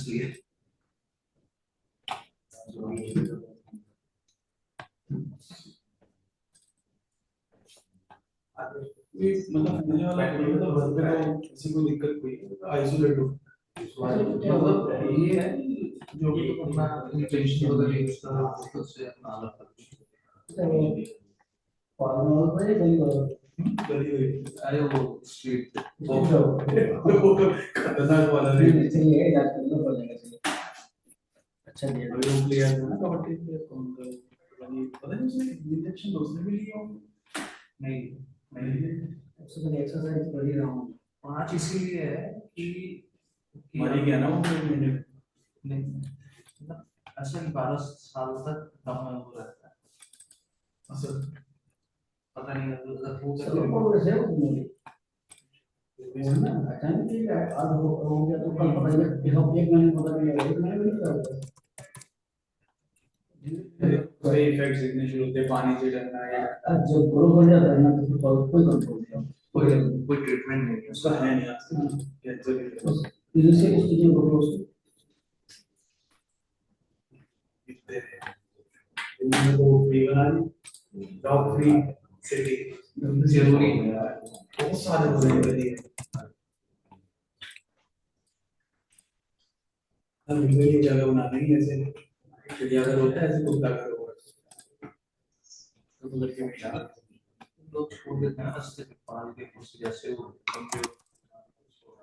इसलिए मतलब मुझे वाला तो घर पे तो किसी को दिक्कत कोई आइसोलेट हो मतलब ये है जो भी तुम अपना टेंशन वगैरह यूज कर रहे हो उससे अपना अलग कर फॉर्मल पे गली अरे वो स्ट्रीट खतरनाक वाला है चाहिए याद करना पड़ेगा। अच्छा दिया अभी वो प्लेयर था ना कबड्डी प्लेयर कौन था पता नहीं उसने इंजेक्शन दूसरे भी लिए होंगे नहीं नहीं उससे मैं एक्सरसाइज कर ही रहा हूँ। 5 इसीलिए है कि मर ही गया ना वो मिनट नहीं मतलब ऐसे 12 साल तक दम में वो रहता है असल पता नहीं अगर वो चलो को वैसे हो मुझे ना अचानक ही आज हो गया तो कल पता नहीं कि हम एक महीने पता नहीं एक महीने में क्या होता सारे इफेक्ट्स इतने शुरू होते पानी से डरना या है। जब ग्रो कर जाता है ना तो कोई कंट्रोल नहीं है। कोई ट्रीटमेंट नहीं है उसका है नहीं आज कैंसर इनिशियल स्टेज में ग्रो इतने इनमें तो फ्री बना दी डॉग फ्री सिटी जरूरी है बहुत सारे बने बने हर वीडियो की जगह बना देंगे ऐसे चिड़ियाघर होता है ऐसे कुत्ता घर होगा तो लड़के में डाल लोग छोड़ देते हैं अस्ते पाल के कुछ जैसे वो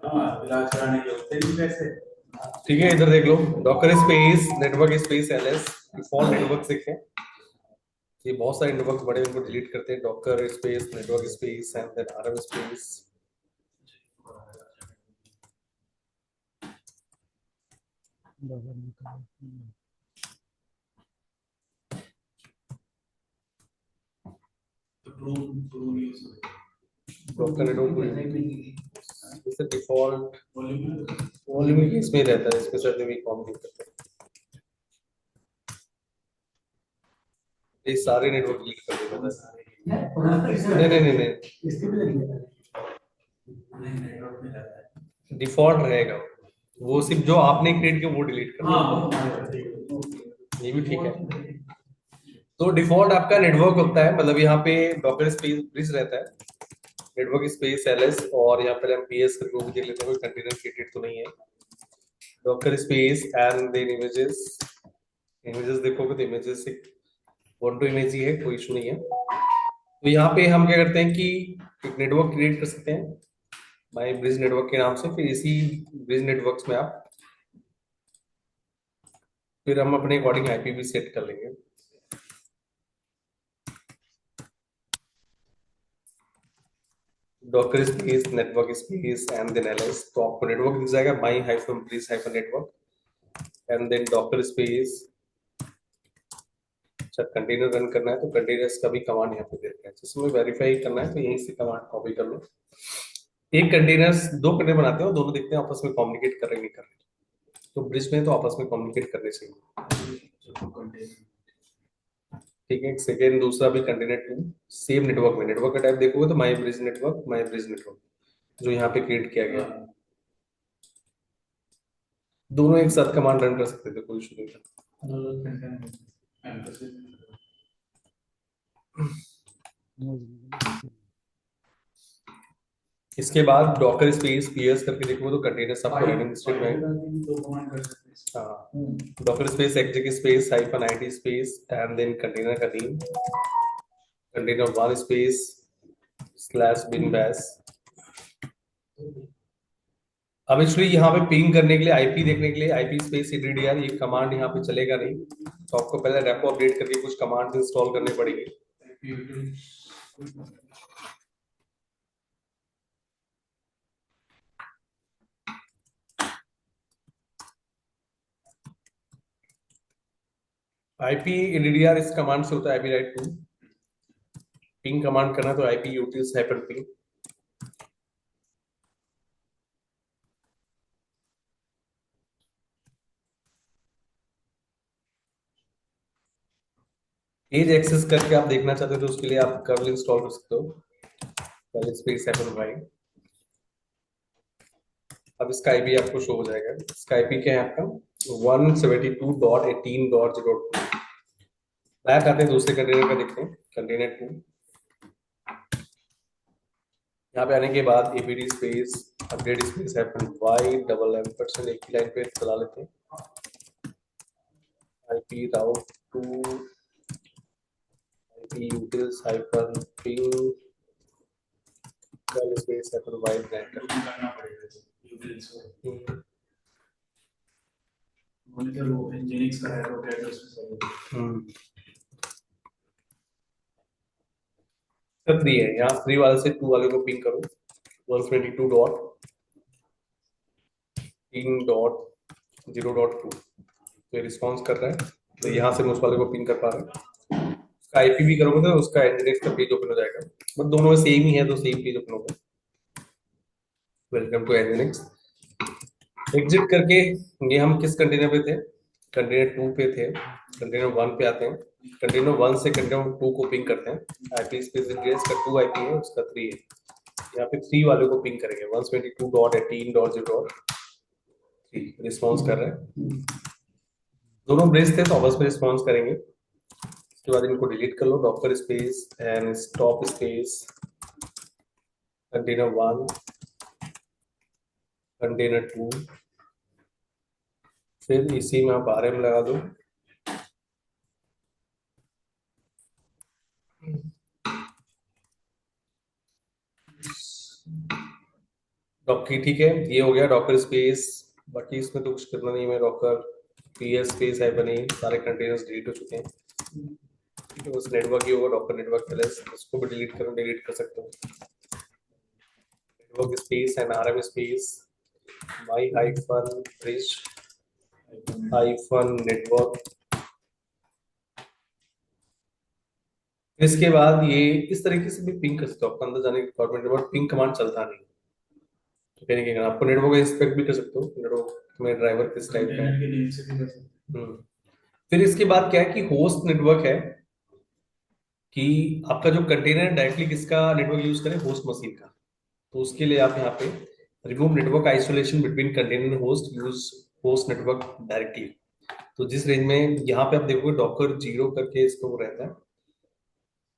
हाँ इलाज कराने के होते नहीं वैसे ठीक है, इधर देख लो docker space network space LS default network दिखे। ये बहुत सारे नेटवर्क बड़े उनको डिलीट करते हैं Docker space network space and then RM space. तो प्रूव यूज डॉकर नेटवर्क जैसे डिफॉल्ट वॉल्यूम वॉल्यूम इसमें रहता है, इसके साथ भी कॉम नहीं करते। ये सारे नेटवर्क डिलीट कर देता है। नहीं नहीं नहीं नहीं इसके भी लगी है। नहीं नेटवर्क में रहता है डिफॉल्ट रहेगा, वो सिर्फ जो आपने क्रिएट किया वो डिलीट कर हाँ देगा। वो हमारे पास है ये भी ठीक है। तो डिफॉल्ट आपका नेटवर्क होता है, मतलब यहाँ पे डॉकर स्पेस ब्रिज रहता है नेटवर्क स्पेस एलएस, और यहाँ पे हम पीएस करके वो भी देख लेते हैं, कोई कंटेनर क्रिएटेड तो नहीं है। Docker space and then images, images देखोगे तो इमेजेस एक वन टू इमेज ही है, कोई इशू नहीं है। तो यहाँ पे हम क्या करते हैं कि एक नेटवर्क क्रिएट कर सकते हैं माई ब्रिज नेटवर्क के नाम से, फिर इसी ब्रिज नेटवर्क्स में आप फिर हम अपने अकॉर्डिंग आईपी भी सेट कर लेंगे। Docker space network space and then LS, तो आपको नेटवर्क दिख जाएगा my hyphen bridge hyphen network and then docker space. अच्छा कंटेनर रन करना है तो कंटेनर्स का भी कमांड यहाँ पे दे रखा है, जिसमें वेरीफाई करना है तो यहीं से कमांड कॉपी कर लो। एक कंटेनर्स दो कंटेनर बनाते हैं और दोनों देखते हैं आपस में कम्युनिकेट कर रहे नहीं कर रहे, तो ब्रिज में तो आपस में कम्युनिकेट करने चाहिए। ठीक है, सेकेंड दूसरा भी कंटेनर टू सेम नेटवर्क में, नेटवर्क का टाइप देखोगे तो माई ब्रिज नेटवर्क जो यहाँ पे क्रिएट किया गया, दोनों एक साथ कमांड रन कर सकते थे, कोई इशू नहीं था। इसके बाद डॉकर स्पेस पीएस करके देखोगे तो कंटेनर सब रनिंग स्टेट में। हाँ, docker space exec space hyphen ID space and then container का name, container one space slash bin bash. अब एक्चुअली यहाँ पे पिंग करने के लिए आईपी देखने के लिए आईपी स्पेस एडीडीआर ये कमांड यहाँ पे चलेगा नहीं, तो आपको पहले रेपो अपडेट करके कुछ कमांड इंस्टॉल करनी पड़ेगी। आईपी एडीडीआर इस कमांड से होता है IP right two, ping command करना तो IP utils hyper ping. Page access करके आप देखना चाहते हो तो उसके लिए आप कर्ल इंस्टॉल कर सकते हो, कर्ल स्पेस हाइपर वाई। अब इसका आईपी आपको शो हो जाएगा। इसका आईपी क्या है आपका 172.18.0। बैक आते हैं दूसरे कंटेनर का, देखते हैं कंटेनर 2। यहाँ पे आने के बाद एपीडी स्पेस अपडेट स्पेस है वाई डबल एम% एक ही लाइन पे चला लेते हैं। IP route two IP utils hyphen ping space hyphen Y bracket. करना पड़ेगा यूटिल्स को, मॉनिटर वो इंजीनियरिंग का है वो एड्रेस में सही है। 3 है यहाँ, 3 वाले से 2 वाले को पिंग करो 122.3.0.2 तो रिस्पॉन्स कर रहा है। तो यहाँ से मैं उस वाले को पिंग कर पा रहा हूँ। उसका आईपी भी करोगे तो उसका एनजीएक्स का पेज ओपन हो जाएगा, बट दोनों में सेम ही है तो सेम पेज ओपन होगा। Welcome to nginx. एग्जिट करके ये हम किस कंटेनर पे थे, कंटेनर 2 पे थे। कंटेनर 1 पे आते हैं, कंटेनर 1 से कंटेनर 2 को पिंग करते हैं। आईपी स्पेस एड्रेस का 2 आईपी है, उसका 3 है। यहाँ पे 3 वाले को पिंग करेंगे 122.18.0.3 रिस्पॉन्स कर रहा है। दोनों ब्रेस थे तो आपस में रिस्पॉन्स करेंगे। उसके बाद इनको डिलीट कर लो, docker space and stop space container 1 container 2, फिर इसी में आप आरएम लगा दो। डॉकर ठीक है, ये हो गया डॉकर स्पेस। बाकी इसमें तो कुछ करना नहीं है। डॉकर पीएस स्पेस है बनी, सारे कंटेनर्स डिलीट हो चुके हैं। ठीक है, बस नेटवर्क ही होगा, डॉकर नेटवर्क एलएस, इसको भी डिलीट करो, डिलीट कर सकते हो। Network space and RM space my hyphen bridge hyphen network. इसके बाद ये इस तरीके से भी पिंग कर सकते हो। आपको अंदर जाने की रिक्वायरमेंट है, बट पिंग कमांड चलता नहीं। तो कहने के आपको नेटवर्क इंस्पेक्ट भी कर सकते हो, नेटवर्क में ड्राइवर किस टाइप का है। कंटेनर के नेम से भी कर सकते फिर इसके बाद क्या है कि होस्ट नेटवर्क है, कि आपका जो कंटेनर है डायरेक्टली किसका नेटवर्क यूज करें, होस्ट मशीन का। तो उसके लिए आप यहाँ पे remove network isolation between container host, use host network directly. तो जिस रेंज में यहाँ पे आप देखोगे डॉकर 0 करके इसको वो रहता है,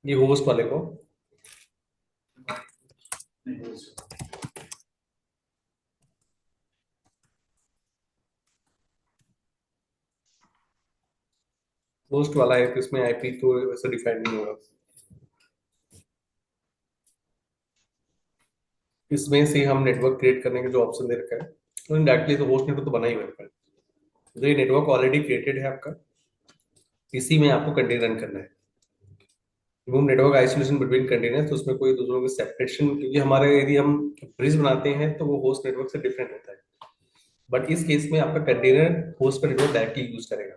ये होस्ट वाले को हैं। होस्ट वाला है, तो इसमें आईपी तो वैसे डिफाइन नहीं होगा। इसमें से हम नेटवर्क क्रिएट करने का जो ऑप्शन दे रखा है, तो डायरेक्टली तो होस्ट नेटवर्क तो बना ही हुआ है। तो ये नेटवर्क ऑलरेडी क्रिएटेड है आपका, इसी में आपको कंटेनर रन करना है। Remove network isolation between container, तो उसमें कोई दूसरों के सेपरेशन, क्योंकि हमारे यदि हम ब्रिज बनाते हैं तो वो होस्ट नेटवर्क से डिफरेंट होता है। बट इस केस में आपका कंटेनर होस्ट का नेटवर्क डायरेक्टली यूज करेगा।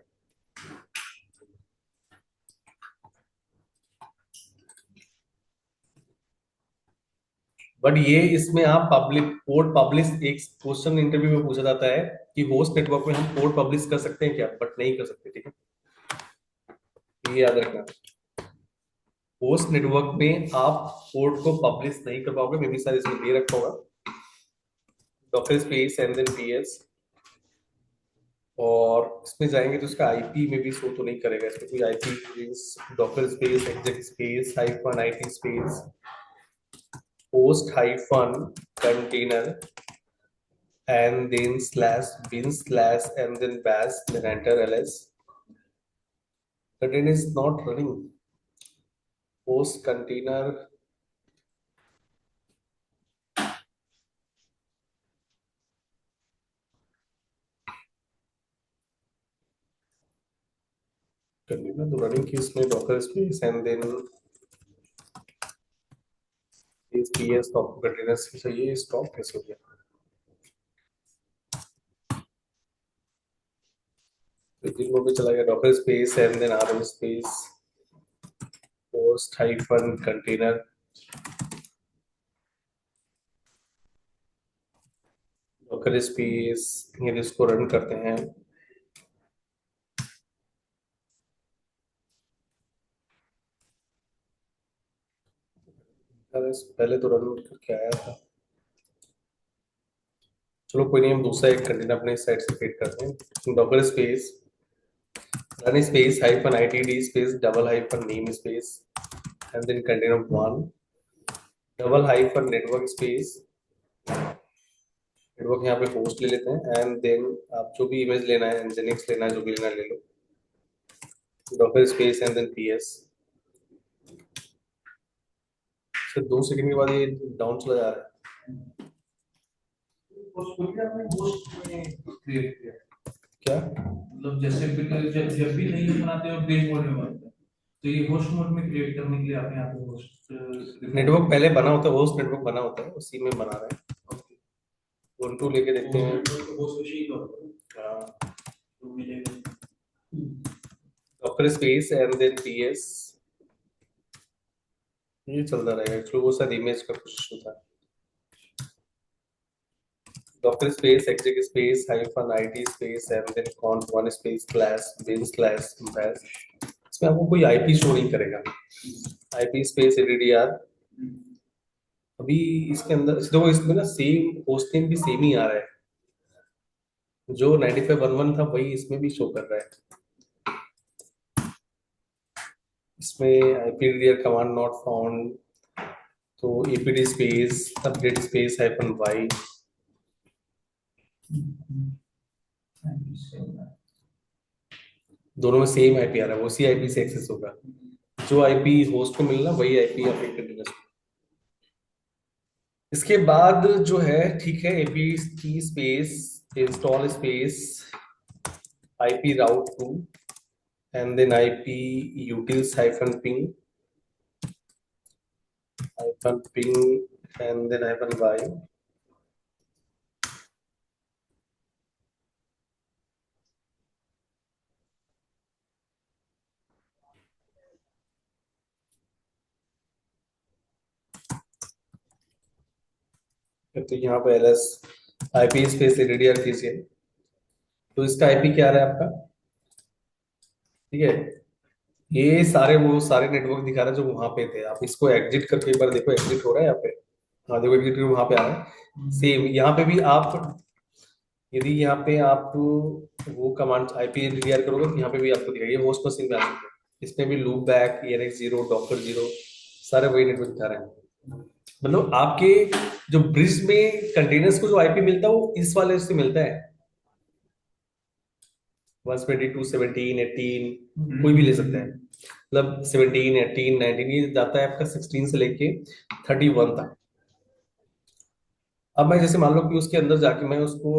बट ये इसमें आप पब्लिक पोर्ट पब्लिश, एक क्वेश्चन इंटरव्यू में पूछा जाता है कि होस्ट नेटवर्क में हम पोर्ट पब्लिश कर सकते हैं क्या, बट नहीं कर सकते। ठीक है, ये याद रखना। होस्ट नेटवर्क में आप पोर्ट को पब्लिश नहीं कर पाओगे। मे बी सर इसमें दे रखा होगा Docker space and then PS, और इसमें जाएंगे तो इसका आईपी में भी शो तो नहीं करेगा। इसमें कोई IP Docker space exact space hyphen IP space host hyphen container and then slash bin slash and then bash, then enter ls. Container is not running. Host container container तो running की इसमें docker space and then ps stop container से चाहिए, stop कैसे हो गया। तो भी चला गया docker space and then rm space host hyphen container docker space, ये इसको रन करते हैं। पहले तो रन करके आया था। चलो कोई नहीं, हम दूसरा एक कंटेनर अपने साइड से क्रिएट करते हैं। Docker space run space hyphen itd space double hyphen name space and then container one double hyphen network space, network यहाँ पे होस्ट ले लेते हैं एंड देन आप जो भी इमेज लेना है, nginx लेना है, जो भी लेना है ले लो, docker space and then PS. फिर 2 सेकंड के बाद ये डाउन चला जा रहा है। उसको भी आपने होस्ट में क्रिएट किया, क्या मतलब जैसे जब भी नहीं बनाते हो पेज मोड में बनाते हैं, तो ये होस्ट मोड में क्रिएट करने के लिए आप यहाँ पे होस्ट नेटवर्क पहले बना होता है, होस्ट नेटवर्क बना होता है, उसी में बना रहे हैं। उल्टू लेके देखते हैं। Docker space and then PS, ये चलता रहेगा। एक्चुअली वो शायद इमेज का कुछ इशू था। Docker space exec space hyphen it space and then conf1 स्पेस स्लैश bin स्लैश bash। इसमें आपको कोई आईपी शो नहीं करेगा। आईपी स्पेस एडीडीआर, अभी इसके अंदर देखो, इसमें ना सेम होस्ट नेम भी सेम ही आ रहा है, जो 9511 था वही इसमें भी शो कर रहा है। इसमें आईपीडीआर कमांड नॉट फाउंड, तो APD space update space hyphen Y, दोनों में सेम आईपी आ रहा है, उसी आईपी से एक्सेस होगा। जो आईपी होस्ट को मिलना वही आईपी आप कंटिन्यूस। इसके बाद जो है, ठीक है, AP space install space IP route two and then IP utils hyphen ping and then hyphen y। तो यहाँ पे ls IP स्पेस एडीडीआर कीजिए, तो इसका IP क्या आ रहा है आपका, ठीक है। ये सारे वो सारे नेटवर्क दिखा रहा है जो वहां पे थे। आप इसको एग्जिट करके एक बार देखो, एग्जिट हो रहा है यहाँ पे। हाँ देखो, एग्जिट वहां पे आ रहा है। सेम यहाँ पे भी आप, यदि यहाँ पे आप वो कमांड IP एडीडीआर करोगे तो यहाँ पे भी आपको दिखाई होस्ट मशीन में आ सकते हैं। इसमें भी लूप बैक, ENX 0, डॉकर 0, सारे वही नेटवर्क दिखा रहे हैं। मतलब आपके जो ब्रिज में कंटेनर्स को जो आईपी मिलता है वो इस वाले से मिलता है, 122, 17, 18, कोई भी ले सकते हैं। मतलब 17, 18, 19, ये जाता है आपका 16 से लेके 31 तक। अब मैं जैसे मान लो कि उसके अंदर जाके मैं उसको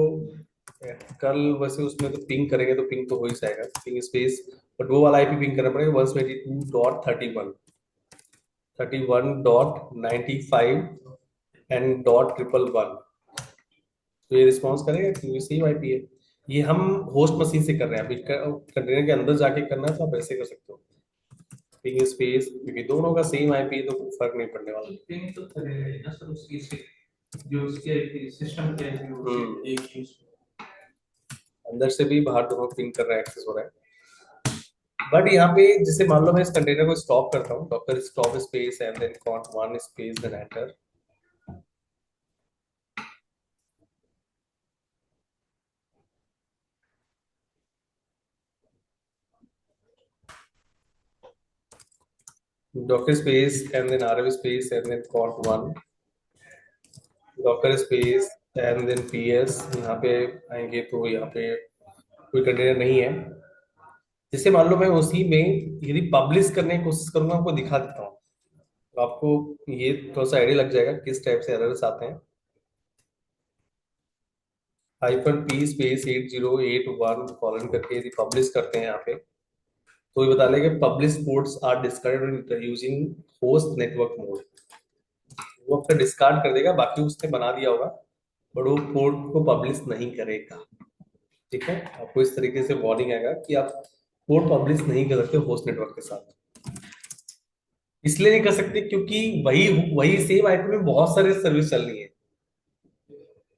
कल वैसे उसमें तो पिंग करेंगे तो पिंग तो हो ही जाएगा, पिंग स्पेस, बट वो वाला आईपी पिंग करना पड़ेगा 122.31, 31.95 एंड .111। तो ये रिस्पॉन्स करेगा क्योंकि सेम आईपी है। ये हम होस्ट मशीन से कर रहे हैं, अभी कंटेनर के अंदर जाके करना है तो आप ऐसे कर सकते हो, पिंग स्पेस, क्योंकि दोनों का सेम आईपी है तो कोई फर्क नहीं पड़ने वाला। पिंग तो करेगा ना सर, उसकी जो उसके सिस्टम के एक ही अंदर से भी बाहर दोनों पिंग कर रहा है, एक्सेस हो रहा है। बट यहाँ पे जैसे मान लो मैं इस कंटेनर को स्टॉप करता हूँ, Docker stop space and then conf1 space then enter, docker space and then rf space and then conf1 docker space and then ps। यहाँ पे आएंगे तो यहाँ पे कोई कंटेनर नहीं है। जैसे मान लो मैं उसी में यदि पब्लिश करने की कोशिश करूंगा, आपको दिखा देता हूँ तो आपको ये थोड़ा सा आइडिया लग जाएगा किस टाइप से एरर्स आते हैं। -p स्पेस 8081 कॉलन करके यदि पब्लिश करते हैं यहाँ पे, तो ये बता लेगा publish ports are discarded using host network mode. वो आपका डिस्कार्ड कर देगा, बाकी उसने बना दिया होगा बट वो पोर्ट को पब्लिश नहीं करेगा, ठीक है। आपको इस तरीके से वार्निंग आएगा कि आप पोर्ट पब्लिश नहीं कर सकते होस्ट नेटवर्क के साथ। इसलिए नहीं कर सकते क्योंकि वही वही सेम आईपी में बहुत सारे सर्विस चल रही है,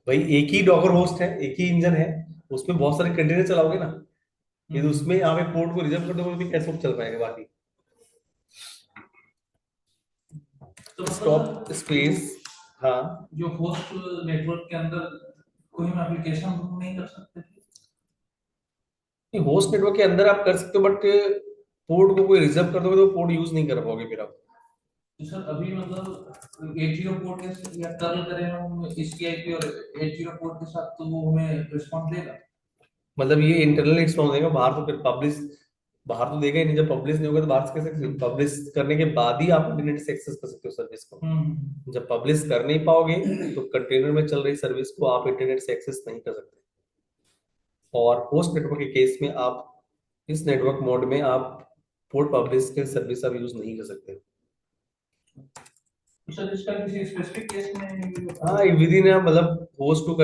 वही एक ही डॉकर होस्ट है, एक ही इंजन है, उसमें बहुत सारे कंटेनर चलाओगे ना, यदि उसमें यहाँ पे पोर्ट को रिजर्व कर दोगे तो कैसे चल पाएगा बाकी। तो स्टॉप स्पेस, हाँ जो होस्ट नेटवर्क के अंदर कोई हम एप्लीकेशन नहीं कर सकते? होस्ट नेटवर्क के अंदर आप कर सकते हो, बट पोर्ट को कोई रिजर्व कर दोगे तो पोर्ट यूज नहीं कर पाओगे फिर आप। तो सर अभी मतलब 80 पोर्ट के या टर्न करें हम इसकी आईपी और 80 पोर्ट के साथ, तो वो हमें रिस्पॉन्स देगा? मतलब ये इंटरनल रिस्पॉन्स देगा, बाहर तो फिर पब्लिश, बाहर तो देगा ही नहीं। जब पब्लिश नहीं होगा तो बाहर से कैसे? पब्लिश करने के बाद ही आप इंटरनेट से एक्सेस कर सकते हो सर्विस को। जब पब्लिश कर नहीं पाओगे तो कंटेनर में चल रही सर्विस को आप इंटरनेट से एक्सेस नहीं कर सकते। और होस्ट नेटवर्क के केस में आप इस नेटवर्क मोड में आप पोर्ट पब्लिश के सर्विस आप यूज नहीं कर सकते। सर इसका किसी स्पेसिफिक केस में? हाँ, विद इन मतलब होस्ट टू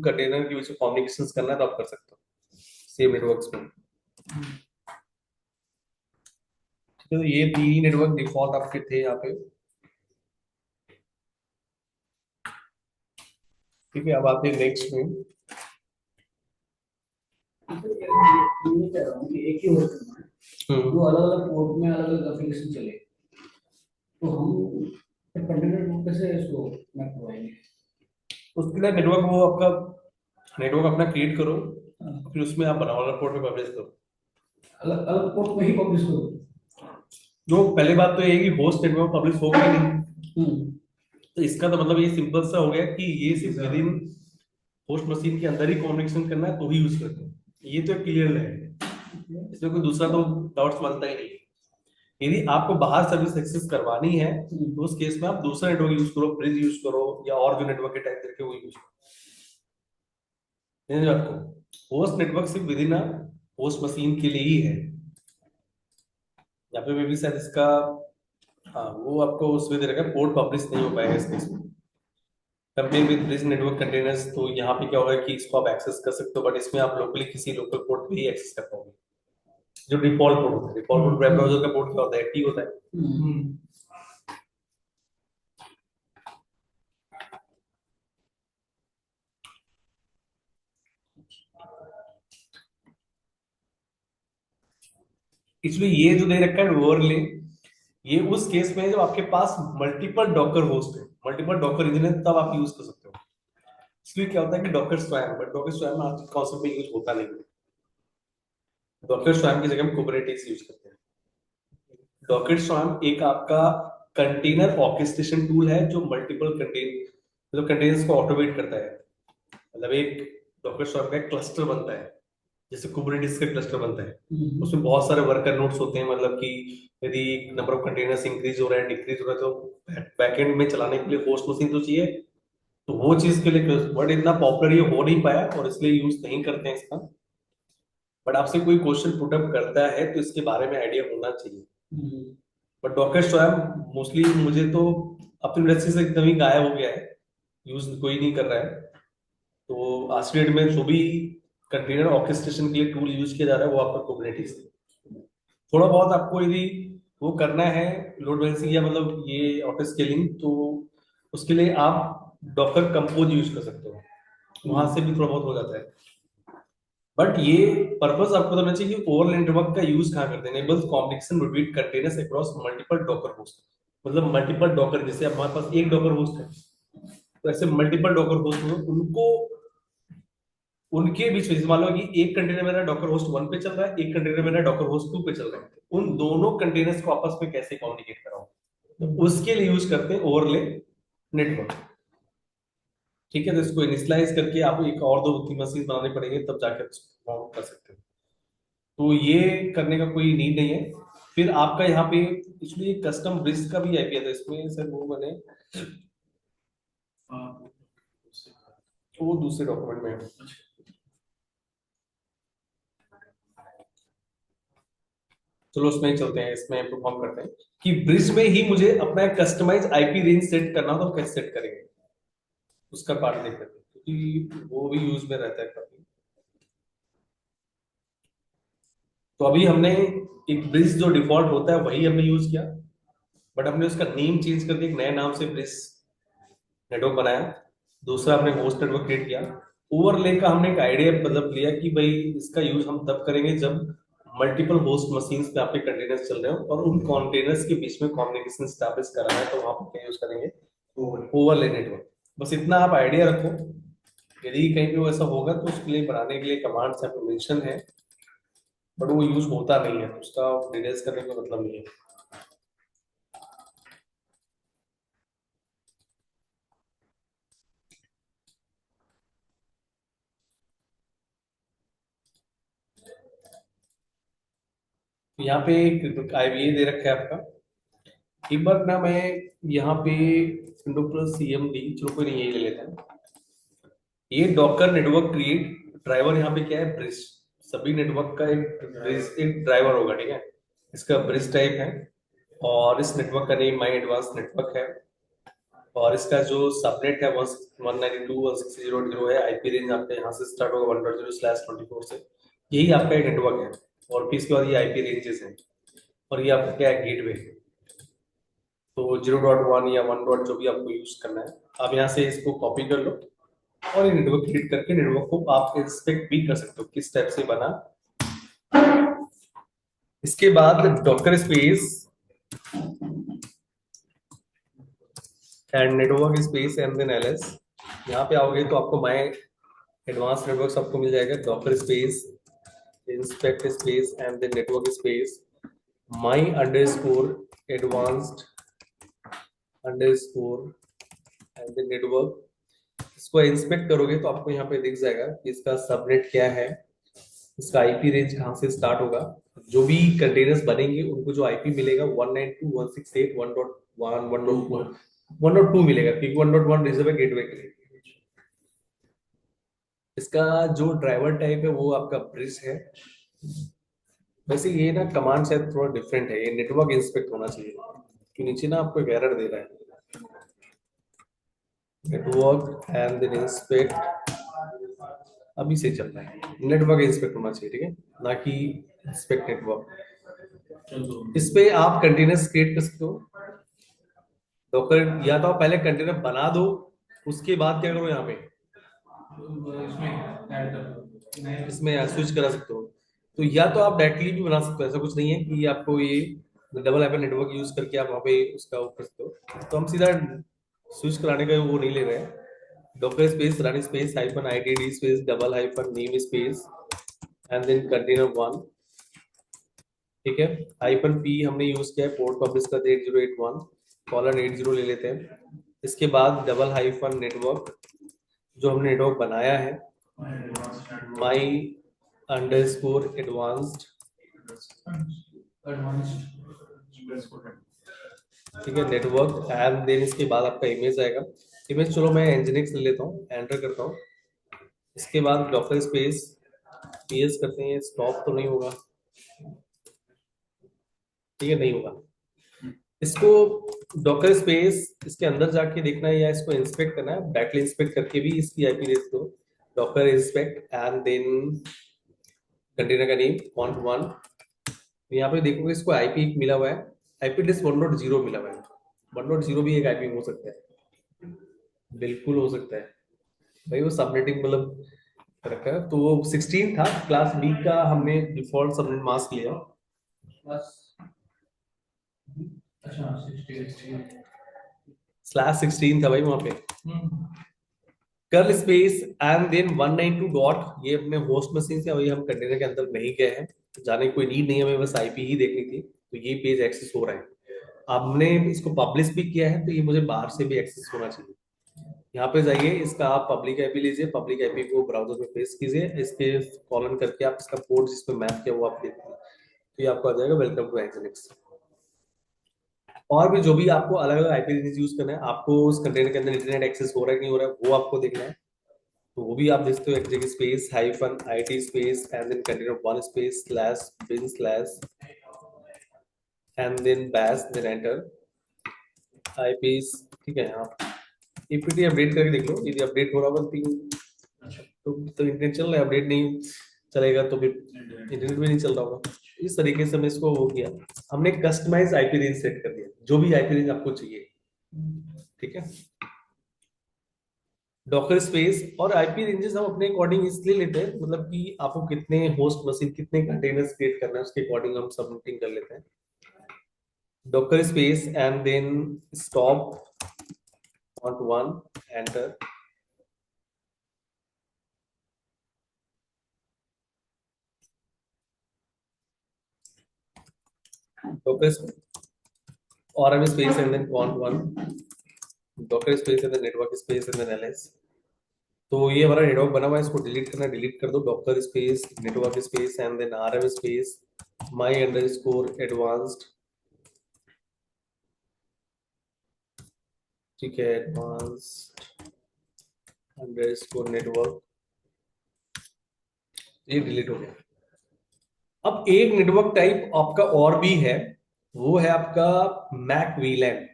कंटेनर की वजह से कम्युनिकेशंस करना है तो आप कर सकते हो सेम नेटवर्क्स में। तो ये 3 नेटवर्क डिफॉल्ट आपके थे यहाँ पे। ठीक है, अब आते हैं नेक्स्ट में। ये कह रहा हूँ कि एक ही होस्ट है, वो अलग अलग पोर्ट में अलग अलग एप्लीकेशन चले, तो हम कंटेनर पोर्ट कैसे इसको मैप करवाएंगे? उसके लिए नेटवर्क वो आपका नेटवर्क अपना क्रिएट करो, फिर उसमें आप बनाओ, अलग पोर्ट में पब्लिश करो। अलग अलग पोर्ट में ही पब्लिश करो? जो पहले बात तो ये है कि होस्ट नेटवर्क पब्लिश होगा ही नहीं। तो इसका तो मतलब ये सिंपल सा हो गया कि ये सिर्फ विद इन होस्ट मशीन के अंदर ही कम्युनिकेशन करना है तो ही यूज करते हैं। ये तो क्लियर है, इसमें कोई दूसरा तो डाउट्स बनता ही नहीं। यदि आपको बाहर सर्विस एक्सेस करवानी है तो उस केस में आप दूसरा नेटवर्क यूज करो, ब्रिज यूज करो, या और जो नेटवर्क के टाइप करके वो यूज करो। आपको होस्ट नेटवर्क सिर्फ विद इन होस्ट मशीन के लिए ही है। यहाँ पे मे भी शायद इसका हाँ वो आपको उसमें दे रखा है, पोर्ट पब्लिश नहीं हो पाएगा इस केस में। Compare with bridge network containers, तो यहाँ पे क्या होगा कि इसको आप एक्सेस कर सकते हो, बट इसमें आप लोकली किसी लोकल पोर्ट पे ही एक्सेस कर पाओगे। जो डिफॉल्ट पोर्ट होता है, डिफॉल्ट पोर्ट वेब ब्राउज़र का पोर्ट क्या होता है? 80 होता है। इसलिए ये जो दे रखा है ओवरले, ये उस केस में जब आपके पास मल्टीपल डॉकर होस्ट है, मल्टीपल डॉकर इंजन है, तब आप यूज कर सकते हो। इसलिए क्या होता है कि डॉकर स्वयं, बट डॉकर स्वयं आज के कॉन्सेप्ट में यूज होता नहीं है। डॉकर स्वयं की जगह हम कुबरनेटिस यूज करते हैं। डॉकर स्वयं एक आपका कंटेनर ऑर्केस्ट्रेशन टूल है जो मल्टीपल मतलब कंटेनर्स को ऑटोमेट करता है। मतलब एक डॉकर स्वयं का क्लस्टर बनता है, जैसे कुबरनेटिस का क्लस्टर बनता है। उसमें बहुत सारे वर्कर नोड्स होते हैं, मतलब कि यदि नंबर ऑफ कंटेनर्स इंक्रीज हो रहा है, डिक्रीज हो रहा है, तो बैकएंड में चलाने के लिए होस्ट मशीन तो चाहिए। तो वो चीज के लिए बट इतना पॉपुलर ये हो नहीं पाया और इसलिए यूज नहीं करते हैं इसका। बट आपसे कोई क्वेश्चन पुटअप करता है तो इसके बारे में आइडिया होना चाहिए। बट डॉकर स्वयं मोस्टली मुझे तो अपनी इंडस्ट्री से एकदम ही गायब हो गया है, यूज कोई नहीं कर रहा है। तो आज के डेट में जो भी कंटेनर ऑर्केस्ट्रेशन के लिए टूल यूज किया जा रहा है वो आपका कुबरनेटिस है। थोड़ा बहुत आपको यदि वो करना है लोड बैलेंसिंग या मतलब ये ऑटो स्केलिंग, तो उसके लिए आप डॉकर कंपोज यूज कर सकते हो, वहां से भी थोड़ा बहुत हो जाता है। बट ये पर्पस आपको बताना चाहिए कि ओवरले नेटवर्क का यूज कहाँ करते हैं। Enables communication between containers across multiple Docker host, मतलब मल्टीपल डॉकर, जैसे हमारे पास एक डॉकर होस्ट है तो ऐसे मल्टीपल डॉकर होस्ट में उनको उनके बीच में, मान लो कि एक कंटेनर मेरा डॉकर होस्ट 1 पे चल रहा है, एक कंटेनर मेरा डॉकर होस्ट 2 पे चल रहा है, उन दोनों कंटेनर्स को आपस में कैसे कम्युनिकेट कराऊं, तो उसके लिए यूज करते हैं ओवरले नेटवर्क। ठीक है, तो इसको इनिशियलाइज करके आपको एक और 2 मशीन बनाने पड़ेंगे तब जाकर इसको कर सकते हो। तो ये करने का कोई नीड नहीं है। फिर आपका यहाँ पे इसलिए कस्टम ब्रिज का भी आईपी आता है इसमें सर, वो मैंने वो दूसरे डॉक्यूमेंट में है। चलो उसमें ही चलते हैं, इसमें परफॉर्म करते हैं कि ब्रिज में ही मुझे अपना एक कस्टमाइज आईपी रेंज सेट करना हो तो कैसे सेट करेंगे, उसका पार्ट देख लेते हैं क्योंकि वो भी यूज में रहता है काफी। तो अभी हमने एक ब्रिज जो डिफॉल्ट होता है वही हमने यूज किया, बट हमने उसका नेम चेंज करके एक नए नाम से ब्रिज नेटवर्क बनाया। दूसरा हमने होस्ट नेटवर्क क्रिएट किया। ओवरले का हमने एक आइडिया मतलब लिया कि भाई इसका यूज हम तब करेंगे जब मल्टीपल होस्ट मशीन्स पे आपके कंटेनर्स चल रहे हो और उन कंटेनर्स के बीच में कम्युनिकेशन एस्टैब्लिश कराना है, तो वहां पर क्या यूज करेंगे? Overlay network. बस इतना आप आइडिया रखो यदि कहीं पे वैसा होगा तो उसके लिए बनाने के लिए कमांड्स यहाँ पे मेंशन है, बट वो यूज होता नहीं है, उसका डिटेल्स करने का मतलब नहीं है। यहाँ पे एक आईवीए दे रखा है आपका। एक बार ना मैं यहाँ पे विंडो प्लस CMD, चलो कोई नहीं, यही ले लेते हैं। ये डॉकर नेटवर्क क्रिएट ड्राइवर यहाँ पे क्या है, ब्रिज। सभी नेटवर्क का एक ब्रिज, एक ड्राइवर होगा, ठीक है। इसका ब्रिज टाइप है, और इस नेटवर्क का नेम माई एडवांस नेटवर्क है, और इसका जो सबनेट है 192.168.0.0 है। आईपी रेंज आपका यहाँ से स्टार्ट होगा 1.0/24 से। यही आपका एक नेटवर्क है, और फिर इसके बाद ये आईपी रेंजेस हैं, और ये आपका क्या है, गेटवे। तो 0.1 या 1. जो भी आपको यूज करना है, आप यहाँ से इसको कॉपी कर लो, और ये नेटवर्क क्रिएट करके नेटवर्क को आप इंस्पेक्ट भी कर सकते हो किस टाइप से बना। इसके बाद Docker space and network space and then LS। यहाँ पे आओगे तो आपको माय एडवांस नेटवर्क आपको मिल जाएगा, Docker space inspect space and then network space my underscore advanced underscore and then network. इसको इंस्पेक्ट करोगे तो आपको यहाँ पे दिख जाएगा कि इसका सबनेट क्या है, इसका आईपी रेंज कहाँ से स्टार्ट होगा। जो भी कंटेनर्स बनेंगे उनको जो आईपी मिलेगा 192.168.1.1 1.2 मिलेगा, क्योंकि 1.1 रिजर्व है गेटवे के लिए। इसका जो ड्राइवर टाइप है वो आपका ब्रिज है। वैसे ये ना कमांड शायद थोड़ा डिफरेंट है, ये नेटवर्क इंस्पेक्ट होना चाहिए, कि नीचे ना आपको एक एरर दे रहा है, नेटवर्क एंड देन इंस्पेक्ट। अभी से चल रहा है, नेटवर्क इंस्पेक्ट होना चाहिए, ठीक है, ना कि इंस्पेक्ट नेटवर्क। इस पे आप कंटेनर्स क्रिएट कर सकते हो डॉकर, या तो आप पहले कंटेनर बना दो, उसके बाद क्या करो यहाँ पे इसमें ऐड कर दो, नए इसमें स्विच करा सकते हो। तो या तो आप डायरेक्टली भी बना सकते हो, ऐसा कुछ नहीं है कि आपको ये डबल आईपी नेटवर्क यूज करके आप वहाँ पे उसका वो कर सकते हो। तो हम सीधा स्विच कराने का वो नहीं ले रहे हैं। Docker space run space -ITD space double hyphen name space and then container 1, ठीक है। -P हमने यूज किया है, पोर्ट पब्लिश का 8081:80 ले लेते हैं। इसके बाद डबल हाइफन नेटवर्क, जो हमने नेटवर्क बनाया है, माई अंडरस्कोर एडवांस्ड, ठीक है, नेटवर्क एंड देन इसके बाद आपका इमेज आएगा। इमेज चलो मैं एनजिनिक्स ले लेता हूँ, एंटर करता हूँ। इसके बाद डॉकर स्पेस PS करते हैं, स्टॉप तो नहीं होगा, ठीक है, नहीं होगा। इसको डॉकर स्पेस इसके अंदर जाके देखना है या इसको इंस्पेक्ट करना है, बैकली इंस्पेक्ट करके भी इसकी आईपी रेंज दो, Docker inspect and then container का नेम font1। यहाँ पे देखोगे इसको आईपी मिला हुआ है, आईपी एड्रेस 1.0 मिला हुआ है। 1.0 भी एक आईपी हो सकता है, बिल्कुल हो सकता है भाई, वो सबनेटिंग मतलब रखा है। तो वो 16 था, क्लास B का हमने डिफॉल्ट सबनेट मास्क लिया। बस अच्छा 60 /16 था भाई वहां पे। Curl space and then 192 dot, ये अपने होस्ट मशीन से, वही हम कंटेनर के अंदर नहीं गए हैं, जाने की कोई नीड नहीं है, हमें बस आईपी ही देखनी थी। तो ये पेज एक्सेस हो रहा है, हमने इसको पब्लिश भी किया है, तो ये मुझे बाहर से भी एक्सेस होना चाहिए। यहाँ पे जाइए, इसका आप पब्लिक आईपी लीजिए, पब्लिक आईपी को ब्राउजर में पेस्ट कीजिए, इसके कॉलन करके आप इसका पोर्ट जिसपे मैप किया वो आप देखिए, तो ये आपको आ जाएगा वेलकम टू एनजिनिक्स। और भी जो भी आपको अलग अलग आईपी रेंज यूज करना है, आपको उस कंटेनर के अंदर इंटरनेट एक्सेस हो रहा है कि नहीं हो रहा है, वो आपको देखना है। तो वो भी आप देखते हो, exec space -IT space and then container 1 space /bin/ and then bash, then enter IPs, ठीक है। आप ईपीटी अपडेट करके देख लो, यदि अपडेट हो रहा होगा तो इंटरनेट चल रहा है, अपडेट नहीं चलेगा तो फिर इंटरनेट भी नहीं चल रहा होगा। इस तरीके से हमने इसको वो किया, हमने कस्टमाइज आईपी रेंज सेट कर दिया, जो भी आईपी रेंज आपको चाहिए, ठीक है। डॉकर स्पेस और आईपी रेंजेस हम अपने अकॉर्डिंग इसलिए लेते हैं, मतलब कि आपको कितने होस्ट मशीन, कितने कंटेनर्स क्रिएट करना है, उसके अकॉर्डिंग हम सबनेटिंग कर लेते हैं। Docker space and then stop font1 enter, docker ORM space and then cont1, docker space and then network space and then ls. तो ये हमारा नेटवर्क बना हुआ है, इसको डिलीट करना, डिलीट कर दो, docker space network space and then rm space my underscore advanced, ठीक है, advanced underscore network, ये डिलीट हो गया। अब एक नेटवर्क टाइप आपका और भी है, वो है आपका मैक वीलैन।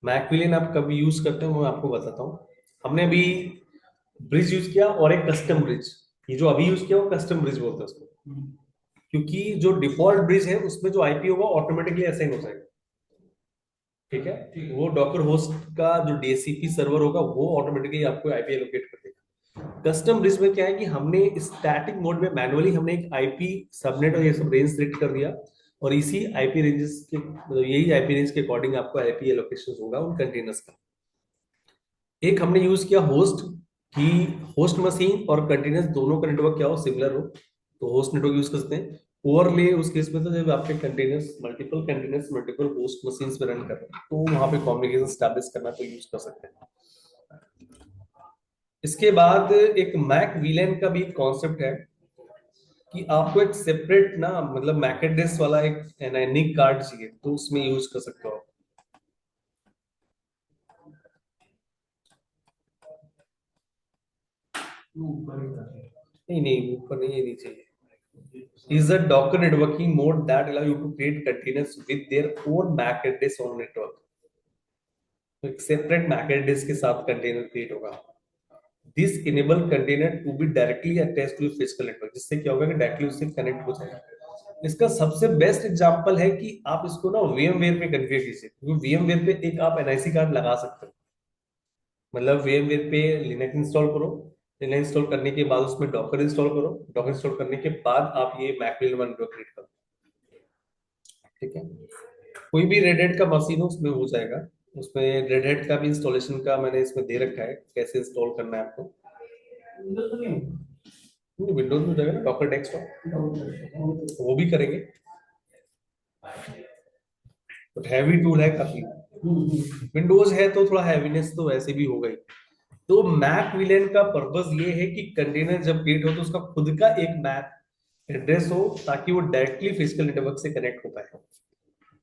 मैक वीलैन आप कभी यूज करते हो मैं आपको बताता हूँ। हमने अभी ब्रिज यूज किया और एक कस्टम ब्रिज, ये जो अभी यूज किया वो कस्टम ब्रिज बोलते हैं उसको, क्योंकि जो डिफॉल्ट ब्रिज है उसमें जो आईपी होगा ऑटोमेटिकली असाइन हो जाएगा, ठीक है। वो डॉकर होस्ट का जो डीएचसीपी सर्वर होगा वो ऑटोमेटिकली आपको आईपी एलोकेट कर देगा। कस्टम ब्रिज में क्या है कि हमने स्टैटिक मोड में मैनुअली हमने एक आईपी सबनेट और ये सब रेंज सेलेक्ट कर दिया, और इसी आईपी रेंजेस के मतलब यही आईपी रेंज के अकॉर्डिंग आपको आईपी एलोकेशन होगा उन कंटेनर्स का। एक हमने यूज किया होस्ट की, होस्ट मशीन और कंटेनर्स दोनों का नेटवर्क क्या हो, सिमिलर हो, तो होस्ट नेटवर्क यूज कर सकते हैं। ओवरले उस केस में तो जब आपके कंटेनर्स मल्टीपल होस्ट मशीन्स पे रन कर रहे हैं तो वहां पे कम्युनिकेशन एस्टैब्लिश करना तो यूज कर सकते हैं। इसके बाद एक मैक वीलैन का भी कॉन्सेप्ट है कि आपको एक सेपरेट ना मतलब मैक एड्रेस वाला एक निक कार्ड चाहिए, तो उसमें यूज कर सकते हो आप। नहीं ऊपर नहीं, ये नीचे is a Docker networking mode that allow you to create containers with their own MAC address on network। तो एक सेपरेट MAC address के साथ कंटेनर क्रिएट होगा। This enable container to be directly attached to physical network, जिससे क्या होगा कि directly उससे कनेक्ट हो जाएगा। इसका सबसे बेस्ट एग्जांपल है कि आप इसको ना VMware पे कॉन्फ़िगर कीजिए, क्योंकि VMware पे एक आप NIC कार्ड लगा सकते हो। मतलब VMware पे लिनक्स इंस्टॉल करो, लिनक्स इंस्टॉल करने के बाद उसमें डॉकर इंस्टॉल करो, डॉकर इंस्टॉल करने के बाद आप ये मैकविलन क्रिएट करो, ठीक है। कोई भी रेड हैट का मशीन हो उसमें हो जाएगा। उसमें रेड हैट का भी इंस्टॉलेशन का मैंने इसमें दे रखा है, कैसे इंस्टॉल करना है आपको। विंडोज में हो जाएगा ना डॉकर डेस्कटॉप, वो भी करेंगे, बट हैवी टूल है काफी। विंडोज है तो थोड़ा हैवीनेस तो वैसे भी होगा ही। तो मैक विलेन का पर्पस ये है कि कंटेनर जब क्रिएट हो तो उसका खुद का एक मैक एड्रेस हो, ताकि वो डायरेक्टली फिजिकल नेटवर्क से कनेक्ट हो पाए।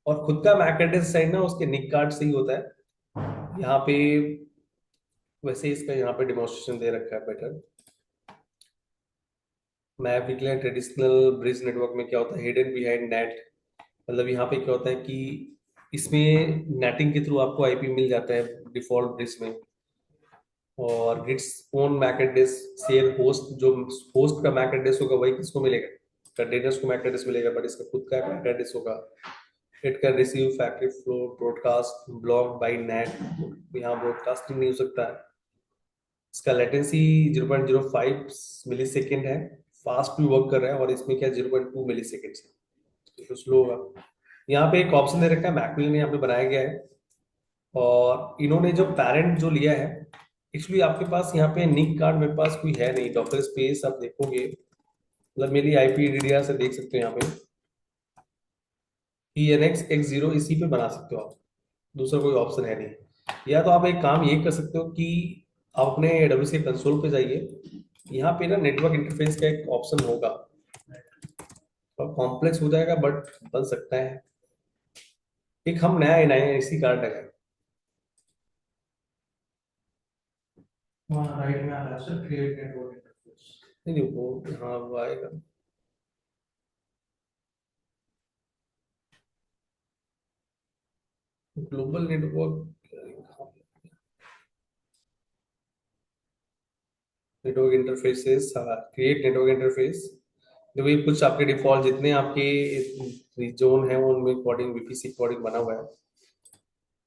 और खुद का मैक एड्रेस साइन ना उसके निक कार्ड से ही होता है। यहाँ पे वैसे इसका यहाँ पे डेमोन्स्ट्रेशन दे रखा है better. Map villain traditional bridge network में क्या होता है, हिडन बिहाइंड नेट, मतलब यहाँ पे क्या होता है कि इसमें नेटिंग के थ्रू आपको आईपी मिल जाता है डिफॉल्ट ब्रिज में, और it's own MAC address share host, जो होस्ट का मैक एड्रेस होगा वही किसको मिलेगा, कंटेनर्स को मैक एड्रेस मिलेगा, बट इसका खुद का मैक एड्रेस होगा। It can receive factory flow broadcast block by net, यहाँ ब्रॉडकास्टिंग नहीं हो सकता है। इसका लेटेंसी 0.05 मिलीसेकंड है, फास्ट भी वर्क कर रहा है, और इसमें क्या 0.2 मिलीसेकंड है, तो स्लो होगा। यहाँ पे एक ऑप्शन दे रखा है मैकविलन ने यहाँ पे बनाया गया है, और इन्होंने जो पैरेंट जो लिया है, एक्चुअली आपके पास यहाँ पे निक कार्ड मेरे पास कोई है नहीं, डॉकर स्पेस आप देखोगे मतलब मेरी आईपी DDR से देख सकते हो यहाँ पे ENX X0 इसी पे बना सकते हो आप, दूसरा कोई ऑप्शन है नहीं। या तो आप एक काम ये कर सकते हो कि आप अपने AWS के कंसोल पे जाइए, यहाँ पे ना नेटवर्क इंटरफेस का एक ऑप्शन होगा, और कॉम्प्लेक्स हो जाएगा बट बन सकता है। एक हम नया NIC कार्ड लगाए, वहाँ राइट में आ रहा है सर क्रिएट नेटवर्क इंटरफेस। नहीं वो हाँ वो आएगा। ग्लोबल नेटवर्क इंटरफेसेस, हाँ क्रिएट नेटवर्क इंटरफेस। तो भाई कुछ आपके डिफॉल्ट जितने आपके जोन है उनमें अकॉर्डिंग VPC अकॉर्डिंग बना हुआ है।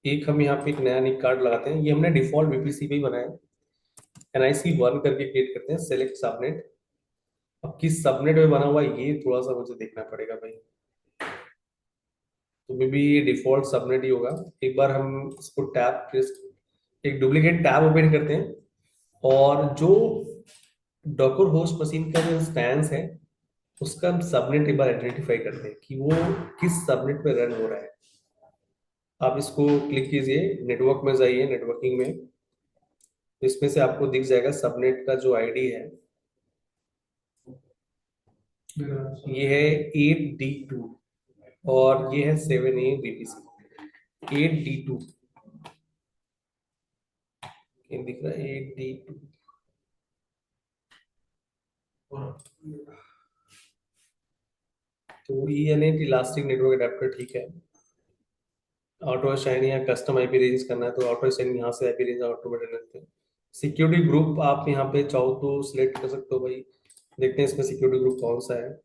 एक हम यहाँ पे एक नया निक कार्ड लगाते हैं, ये हमने डिफॉल्ट VPC पे ही बनाया है, NIC1 करके क्रिएट करते हैं, सेलेक्ट सबनेट। अब किस सबनेट में बना हुआ है ये थोड़ा सा मुझे देखना पड़ेगा भाई, तो मे बी डिफॉल्ट सबनेट ही होगा। एक बार हम इसको टैब एक डुप्लीकेट टैब ओपन करते हैं, और जो डॉकर होस्ट मशीन का जो इंस्टेंस है उसका हम सबनेट एक बार आइडेंटिफाई करते हैं कि वो किस सबनेट पे रन हो रहा है। आप इसको क्लिक कीजिए, नेटवर्क में जाइए, नेटवर्किंग में, तो इसमें से आपको दिख जाएगा सबनेट का जो आईडी है, ये है 8D2 और ये है 7A VPC। 8D2 ये दिख रहा है 8D2। तो ENAT इलास्टिक नेटवर्क अडेप्टर ठीक है। ऑटो शाइन या कस्टम आईपी रेंज करना है तो ऑटो शाइन यहाँ से आईपी रेंज ऑटो बटन रखते हैं। सिक्योरिटी ग्रुप आप यहाँ पे चाहो तो सिलेक्ट कर सकते हो भाई। देखते हैं इसमें सिक्योरिटी ग्रुप कौन सा है।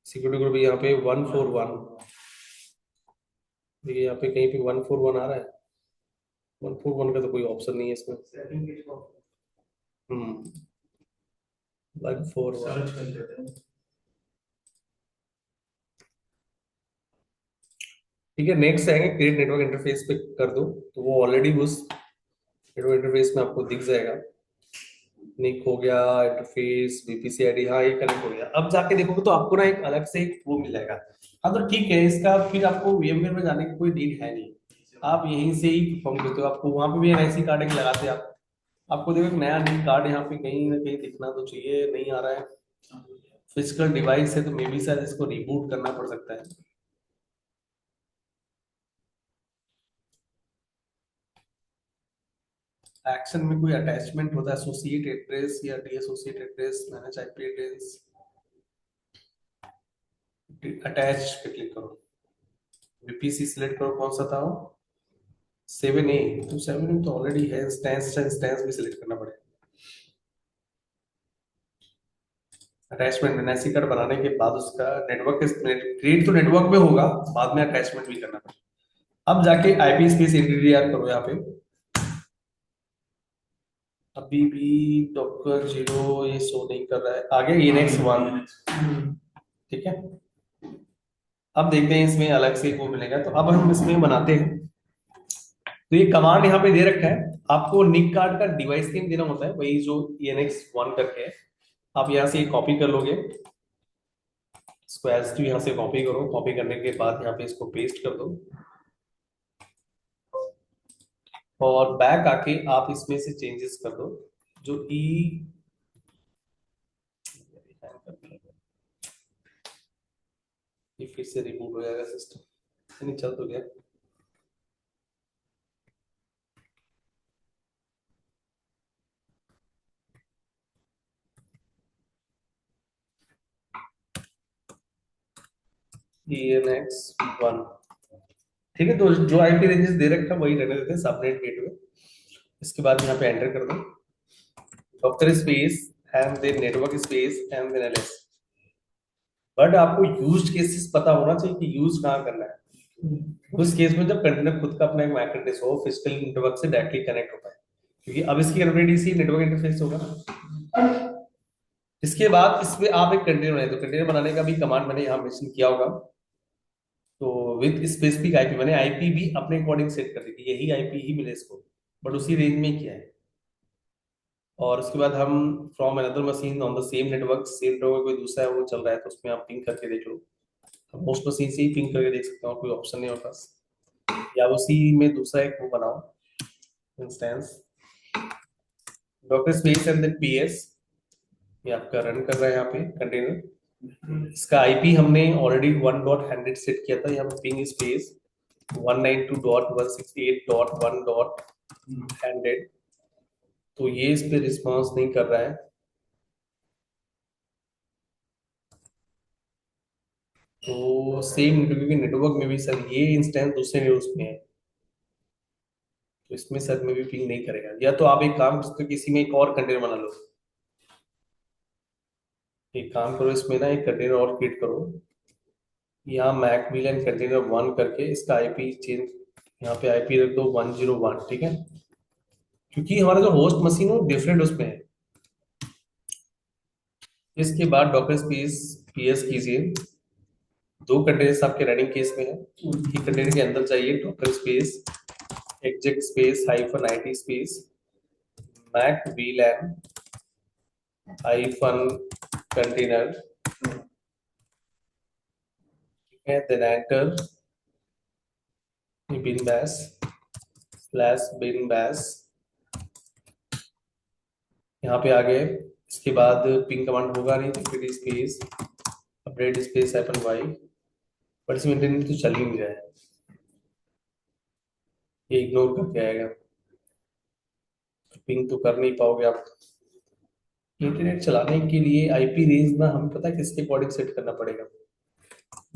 सिक्योरिटी ग्रुप यहाँ पे 141, देखिए यहाँ पे कहीं पे 141 आ रहा है। 141 का तो कोई ऑप्शन नहीं है इसमें। हम्म 141 सर्च कर लेते हैं। ठीक है। नेक्स्ट आएंगे क्रिएट नेटवर्क इंटरफेस पे कर दो तो वो ऑलरेडी उस नेटवर्क इंटरफेस में आपको दिख जाएगा। निक हो गया, इंटरफेस, VPC आईडी, हाँ ये कनेक्ट हो गया। अब जाके देखोगे तो आपको ना एक अलग से एक वो मिल जाएगा। हाँ तो ठीक है, इसका फिर आपको VMware में जाने की कोई नीड है नहीं, आप यहीं से ही परफॉर्म करते हो। आपको वहां पे भी NIC कार्ड एक लगाते हैं आप। आपको देखो एक नया निक कार्ड यहाँ पे कहीं ना कहीं दिखना तो चाहिए, नहीं आ रहा है। फिजिकल डिवाइस है तो मे बी शायद इसको रिबूट करना पड़ सकता है। एक्शन में कोई अटैचमेंट होता है, एसोसिएट एड्रेस या dissociate address, manage IP address, attach पे क्लिक करो, VPC सिलेक्ट करो, कौन सा था वो 7A। तो 7A तो ऑलरेडी है, इंस्टेंस भी सिलेक्ट करना पड़ेगा। अटैचमेंट NIC कार्ड बनाने के बाद उसका नेटवर्क क्रिएट तो नेटवर्क में होगा, बाद में अटैचमेंट भी करना पड़ेगा। अब जाके IP स्पेस इंटीरियर करो यहाँ पे। अभी भी डॉकर 0 ये शो नहीं कर रहा है, आगे ENX 1 ठीक है। अब देखते हैं इसमें अलग से वो मिलेगा, तो अब हम इसमें बनाते हैं। तो ये कमांड यहाँ पे दे रखा है, आपको निक कार्ड का डिवाइस नेम देना होता है, वही जो ENX 1 करके है। आप यहाँ से कॉपी कर लोगे, इसको एज टू यहाँ से कॉपी करो, कॉपी करने के बाद यहाँ पे इसको पेस्ट कर दो और बैक आके आप इसमें से चेंजेस कर दो। जो ये फिर से रिबूट हो जाएगा सिस्टम, नहीं चल तो गया। ENX 1 ठीक है। तो जो IP रेंजेस दे रखा है वही रहने देते हैं, सबनेट गेटवे। इसके बाद यहाँ पे एंटर कर दो Docker space and then network space and then LS। But आपको यूज्ड केसेस पता होना चाहिए कि यूज कहाँ करना है। उस केस में जब कंटेनर खुद का अपना एक मैक एड्रेस हो, फिजिकल नेटवर्क से डायरेक्टली कनेक्ट होता है, क्योंकि अब इसकी ऑलरेडी सी नेटवर्क इंटरफेस होगा ना। इसके बाद इसमें आप एक कंटेनर बनाए, तो कंटेनर बनाने का भी कमांड मैंने यहाँ मेंशन किया होगा। तो विद स्पेसिफिक IP, मैंने IP भी अपने अकॉर्डिंग सेट कर दी थी, यही IP ही मिले इसको, बट उसी रेंज में किया है। और उसके बाद हम from another machine on the same network कोई दूसरा है वो चल रहा है तो उसमें आप पिंग करके देख लो। मोस्ट मशीन से ही पिंग करके देख सकते हो, कोई ऑप्शन नहीं होता, या उसी में दूसरा एक वो बनाओ instance Docker space and then PS। ये आपका रन कर रहा है यहाँ पे कंटेनर। इसका IP हमने ऑलरेडी 1.100 सेट किया था, यहाँ पे पिंग स्पेस 192.168.1.100। तो ये इस पे रिस्पॉन्स नहीं कर रहा है। तो सेम क्योंकि नेटवर्क में भी सर ये इंस्टेंस दूसरे उसमें है, तो इसमें सर में भी पिंग नहीं करेगा। या तो आप एक काम कर सकते हो, किसी में एक और कंटेनर बना लो। एक काम करो, इसमें ना एक कंटेनर और क्रिएट करो, यहाँ मैकमिलन कंटेनर 1 करके इसका IP चेंज, यहाँ पे IP रख दो 101 ठीक है, क्योंकि हमारा जो होस्ट मशीन है वो डिफरेंट उसमें है। इसके बाद डॉकर स्पेस PS कीजिए, 2 कंटेनर्स आपके रनिंग केस में है, एक कंटेनर के अंदर चाहिए Docker space exec space -IT space mac VLAN hyphen container, ठीक है, then enter bin bash slash bin bash, यहाँ पे आ गए। इसके बाद पिंग कमांड होगा नहीं, तो फिर space update space hyphen Y, पर इसमें इंटरनेट तो चल ही नहीं रहा है, ये इग्नोर करके आएगा, पिंग तो कर नहीं पाओगे आप। इंटरनेट चलाने के लिए आईपी रेंज ना हमें पता है किसके अकॉर्डिंग सेट करना पड़ेगा।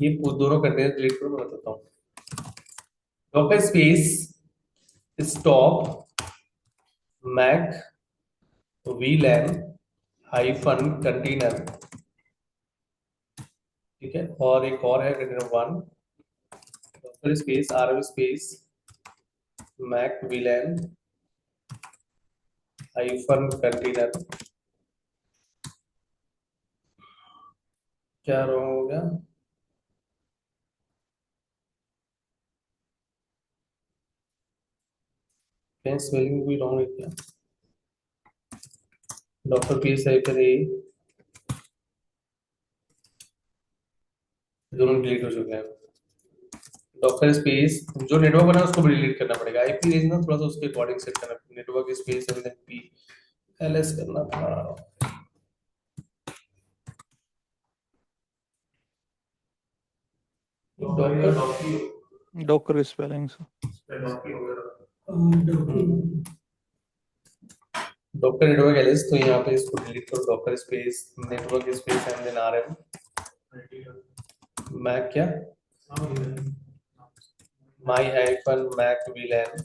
ये दोनों कंटेनर डिलीट करो, मैं बताता हूँ। Docker space stop MAC VLAN hyphen container, ठीक है, और एक और है container one, Docker space RM space MAC VLAN hyphen container. क्या रॉन्ग हो गया? कहीं स्पेलिंग भी रॉन्ग है क्या? डॉक्टर पीस हाइफन ए, दोनों डिलीट हो चुके हैं। डॉक्टर स्पेस जो नेटवर्क बना है उसको भी डिलीट करना पड़ेगा, आईपी रेंज ना थोड़ा सा उसके अकॉर्डिंग सेट करना पड़ेगा, network space and then P LS करना था। Doctor docker spelling doctor network LS, तो यहाँ पे इसको डिलीट करो, doctor space network space and then RM mac क्या my hyphen Mac VLAN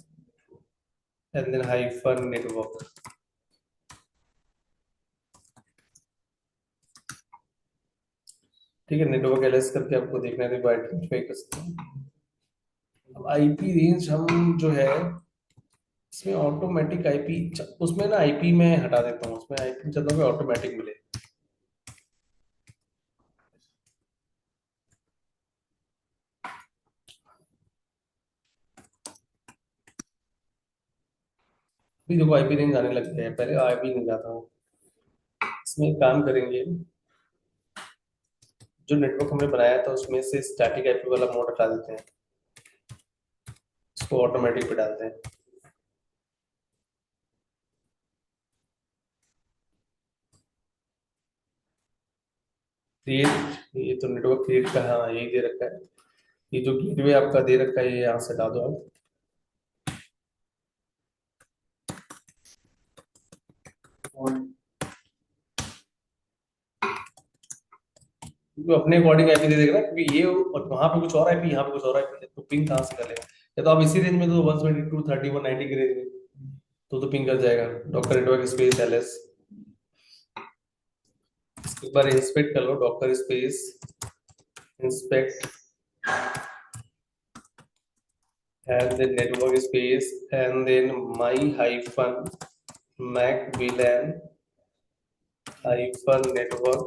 and then hyphen network. ठीक है, नेटवर्क एलएस करके आपको देखना है तो आइडेंटिफाई कर सकते हैं। अब आईपी रेंज हम जो है इसमें ऑटोमेटिक आईपी, उसमें ना आईपी में हटा देता हूँ, उसमें आईपी चाहता हूँ कि ऑटोमेटिक मिले। अभी देखो आईपी रेंज आने लग गए हैं, पहले आईपी नहीं जाता हूँ। इसमें एक काम करेंगे, जो नेटवर्क हमने बनाया था उसमें से स्टैटिक आईपी वाला मोड हटा देते हैं, इसको ऑटोमेटिक पे डालते हैं। क्रिएट, ये तो नेटवर्क क्रिएट का, हाँ यही दे रखा है, ये जो गेटवे आपका दे रखा है ये यहाँ से हटा दो आप। क्योंकि अपने अकॉर्डिंग आईपी दे देगा ना, क्योंकि ये और वहां पे कुछ और आईपी, यहाँ पे कुछ और आईपी है, तो पिंग कहाँ से कर लेगा? या तो आप इसी रेंज में तो 122 3190 की रेंज में तो पिंग कर जाएगा। डॉक्टर नेटवर्क स्पेस एलएस, एक बार इंस्पेक्ट कर लो, doctor space inspect and then network space and then my hyphen mac VLAN hyphen network,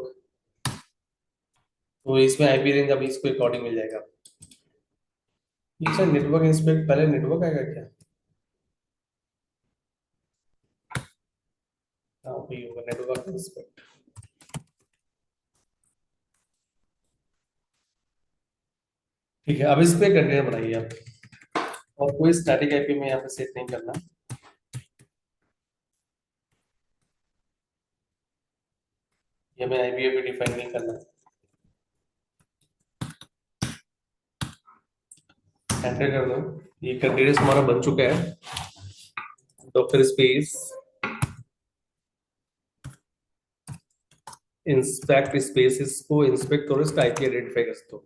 तो इसमें आईपी रेंज अभी इसको अकॉर्डिंग मिल जाएगा। अच्छा, नेटवर्क इंस्पेक्ट पहले नेटवर्क आएगा क्या? हाँ वही होगा, नेटवर्क इंस्पेक्ट। ठीक है, अब इस पे कंटेनर बनाइए आप, और कोई स्टैटिक आईपी में यहाँ पे सेट नहीं करना, ये हमें आईपी भी डिफाइन नहीं करना। एंटर कर दो, ये कंटेनर हमारा बन चुका है। डॉक्टर स्पेस इंस्पेक्ट स्पेसिस को इंस्पेक्ट करो, इसका आईपी आइडेंटिफाई कर सकते हो,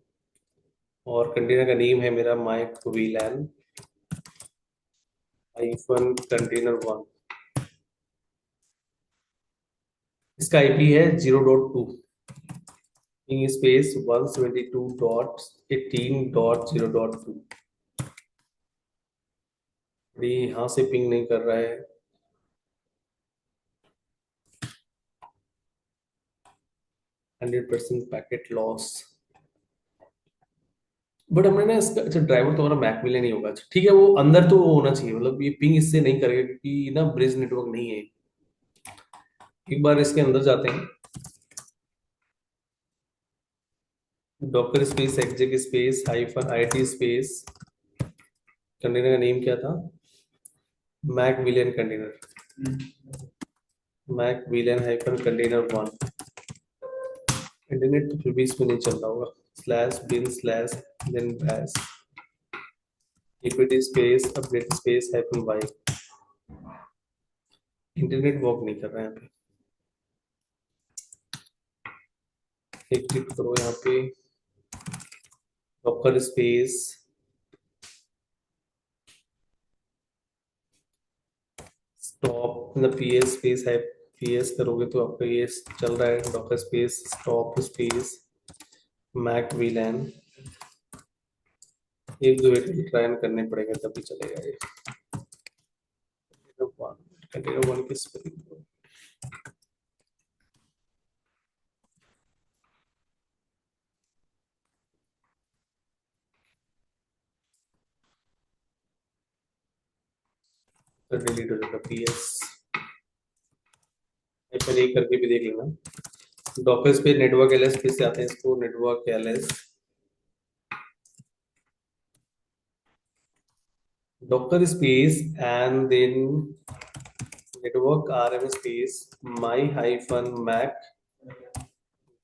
और कंटेनर का नेम है मेरा MAC VLAN hyphen container one, इसका आईपी है 0.2 इन स्पेस 172.18.0.2। यहाँ से पिंग नहीं कर रहा है, %, पैकेट लॉस। बट हमने ना इसका, अच्छा ड्राइवर तो हमारा मैक मिले नहीं होगा, अच्छा ठीक है, वो अंदर तो वो होना चाहिए, मतलब ये पिंग इससे नहीं करेगा क्योंकि ना ब्रिज नेटवर्क नहीं है। एक बार इसके अंदर जाते हैं, Docker space exec space hyphen IT space, container का नेम क्या था, mac VLAN container, mac VLAN hyphen container one. Internet तो फिर भी इसमें नहीं चल रहा होगा, slash bin slash then bash equity space update space hyphen Y. Internet work नहीं कर रहा है यहाँ पे, एक क्लिक करो यहाँ पे, डॉकर स्पेस स्टॉप मतलब पीएस स्पेस है, पीएस करोगे तो आपका ये चल रहा है, Docker space stop space MAC VLAN. एक दो वेरिएबल ट्राई करने पड़ेंगे तभी चलेगा ये। कंटेनर वन की स्पेलिंग तो डिलीट हो जाएगा पीएस। पहले एक करके भी देख लेना। डॉकर स्पेस नेटवर्क एलएस किस से आते हैं इसको, network LS Docker space and then network RM space my hyphen Mac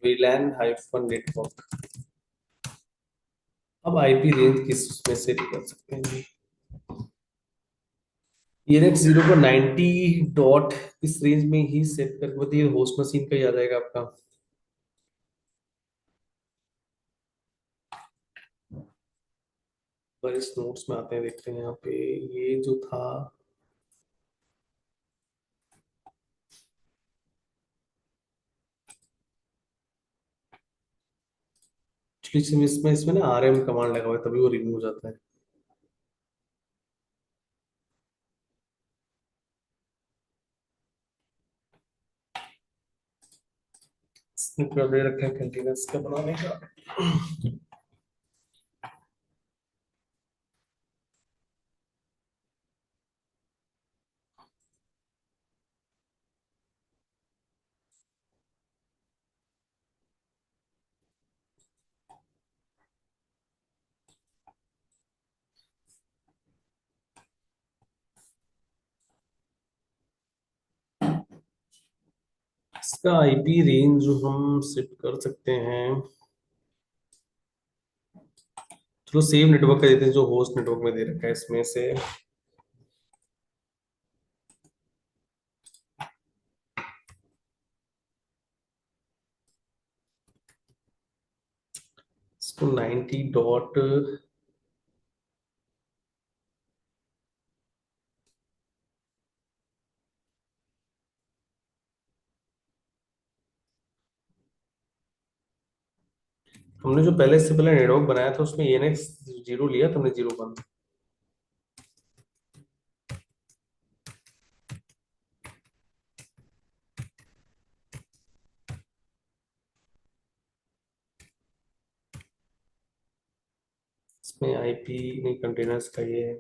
VLAN hyphen network. अब आईपी रेंज किस में से कर सकते हैं, ENX 0 को 90 डॉट इस रेंज में ही सेट करके बताइए, होस्ट मशीन का ही आ जाएगा आपका। पर इस नोट्स में आते हैं, देखते हैं यहाँ पे ये जो था इसमें इसमें ना आरएम कमांड लगा हुआ है तभी वो रिमूव हो जाता है। इसमें क्या दे रखा है कंटीन्यूअस का बनाने का। इसका आईपी रेंज जो हम सेट कर सकते हैं, चलो सेम नेटवर्क का देते हैं जो होस्ट नेटवर्क में दे रखा है इसमें से। इसको 90 डॉट हमने जो पहले से पहले नेटवर्क बनाया था उसमें ENX 0 लिया, तुमने 01। इसमें आईपी नहीं कंटेनर्स का ये है,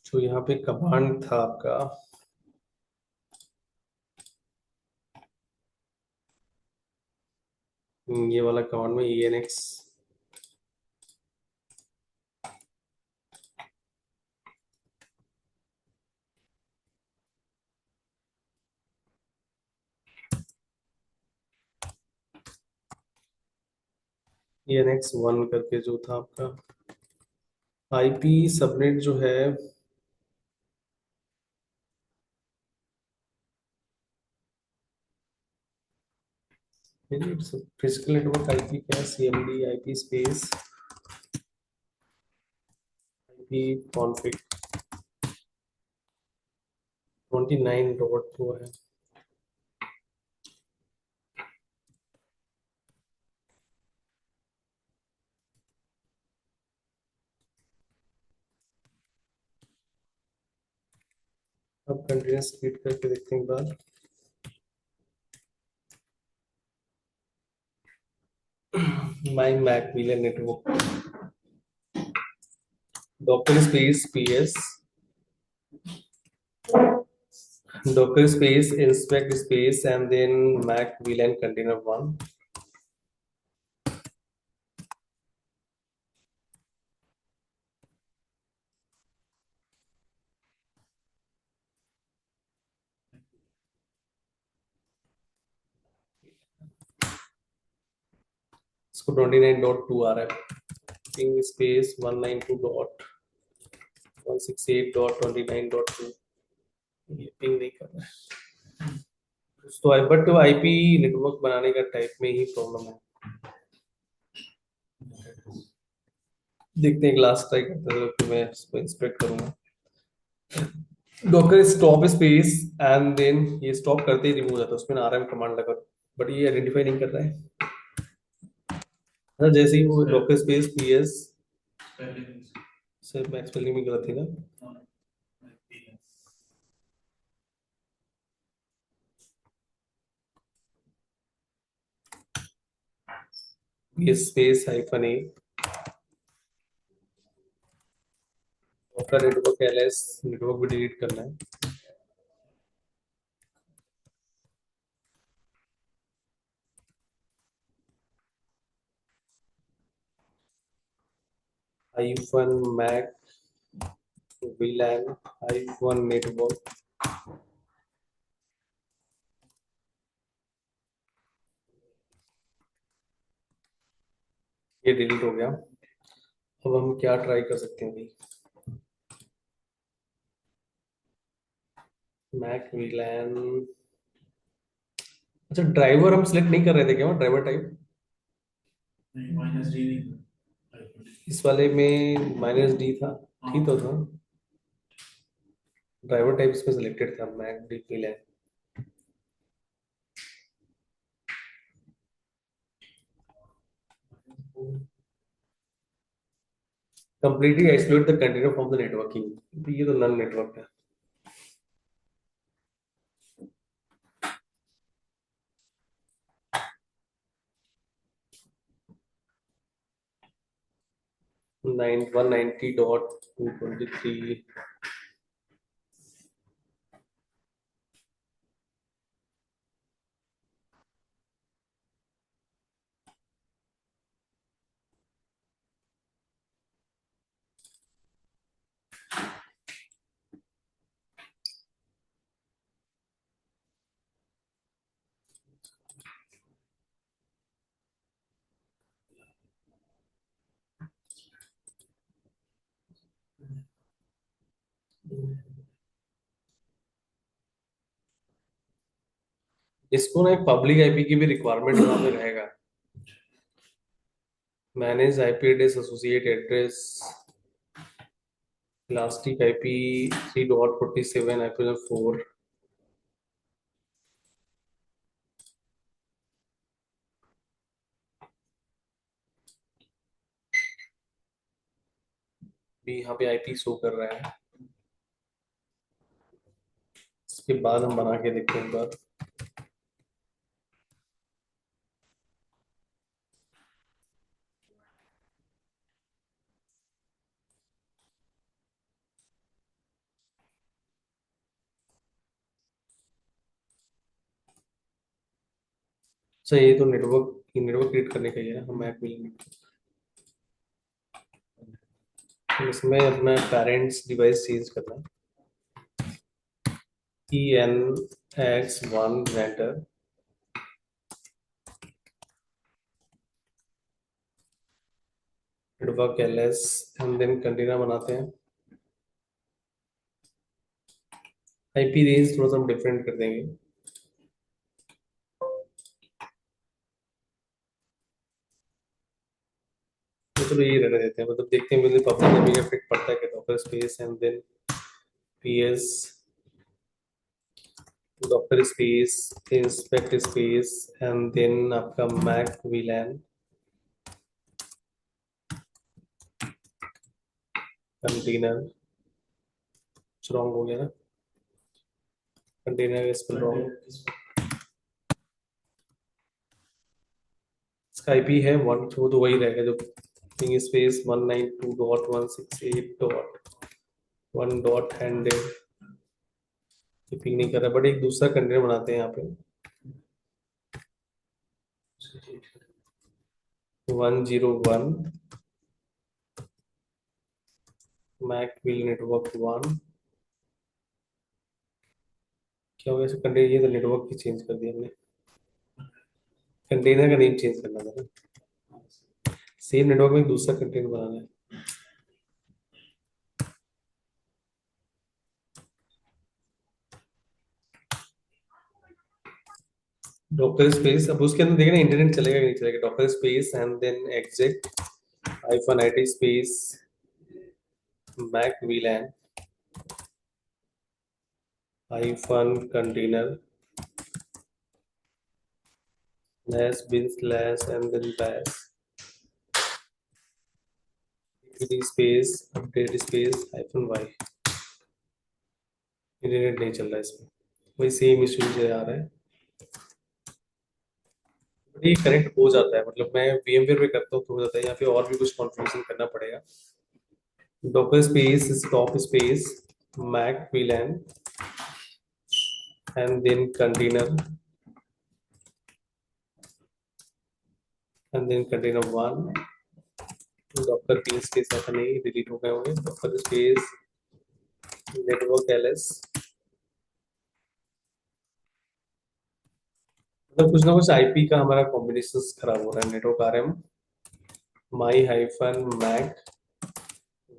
जो यहाँ पे कमांड था आपका ये वाला कमांड में ENX ENX 1 करके जो था आपका आईपी सबनेट जो है फिजिकल नेटवर्क आईपी क्या है, CMD IP space IP config 29 dot वो है। अब कंटिन्यूस स्पीड करके देखते हैं एक बार। My mac VLAN network docker space ps, docker space inspect space, and then mac vlan container 1. इसको 29.2 आ रहा है, ping space 192.168.29.2, ये पिंग नहीं कर रहा है तो बट आईपी नेटवर्क बनाने का टाइप में ही प्रॉब्लम है। देखते हैं, लास्ट ट्राई करते हैं तो मैं इसको इंस्पेक्ट करूंगा। Docker stop space and then ये स्टॉप करते ही रिमूव जाता है, उसमें आरएम कमांड लगा, बट ये आइडेंटिफाई नहीं कर रहा है। अच्छा, जैसे ही वो डॉकर स्पेस पीएस से मैक्स स्पेलिंग में गलत थी ना, ये space hyphen A Docker network LS, network भी डिलीट करना है। Hyphen MAC VLAN hyphen network, ये डिलीट हो गया। अब हम क्या ट्राई कर सकते हैं भाई, मैक VLAN। अच्छा, ड्राइवर हम सिलेक्ट नहीं कर रहे थे क्या, ड्राइवर टाइप -d नहीं, इस वाले में -d था, ठीक तो था, ड्राइवर टाइप इसमें सिलेक्टेड था MAC D VLAN। Completely isolate the container from the networking, तो ये तो नन नेटवर्क है। नाइन 190.223 इसको ना एक पब्लिक आईपी की भी रिक्वायरमेंट वहां पे रहेगा। Manage IP address associate address elastic IP 3.47 IP 4, भी यहाँ पे आईपी शो कर रहा है। इसके बाद हम बना के देखते हैं एक बार। अच्छा, ये तो नेटवर्क क्रिएट करने का ही है, हम मैक मिलेंगे। इसमें अपना पेरेंट्स डिवाइस चेंज करना है, ENX1 vendor network LS and then container बनाते हैं। आईपी रेंज थोड़ा सा हम डिफरेंट कर देंगे, तो चलो ये रहने देते हैं, मतलब देखते हैं मुझे पब्लिक में भी इफेक्ट पड़ता है कि Docker space and then PS Docker space inspect space and then आपका मैक VLAN कंटेनर, रॉन्ग हो गया ना, कंटेनर स्पेल रॉन्ग। इसका आईपी है 1, वो तो वही रहेगा जो पिंग स्पेस 192.168.1 ये पिंग नहीं कर रहा, बट एक दूसरा कंटेनर बनाते हैं यहाँ पे 101 मैक व्हील नेटवर्क 1। क्या हो गया इसे कंटेनर, ये तो नेटवर्क ही चेंज कर दिया हमने, कंटेनर का नेम चेंज करना था ना, सेम नेटवर्क में एक दूसरा कंटेनर बनाना है। डॉक्टर स्पेस, अब उसके अंदर देखना इंटरनेट चलेगा कि नहीं चलेगा, Docker space and then exit -IT space MAC VLAN -container /bin/ and then bash space update space -y। Internet नहीं चल रहा है इसमें, वही सेम इश्यू से आ रहा है, ये कनेक्ट हो जाता है, मतलब मैं VMware पे करता हूँ तो हो जाता है, यहाँ पे और भी कुछ कॉन्फ़िगरेशन करना पड़ेगा। Docker space stop space MAC VLAN and then container and then container 1 docker p space ऐसा नहीं डिलीट हो गए होंगे, docker space network ls, मतलब कुछ ना कुछ आईपी का हमारा कॉम्बिनेशन खराब हो रहा है। नेटवर्क rm my-mac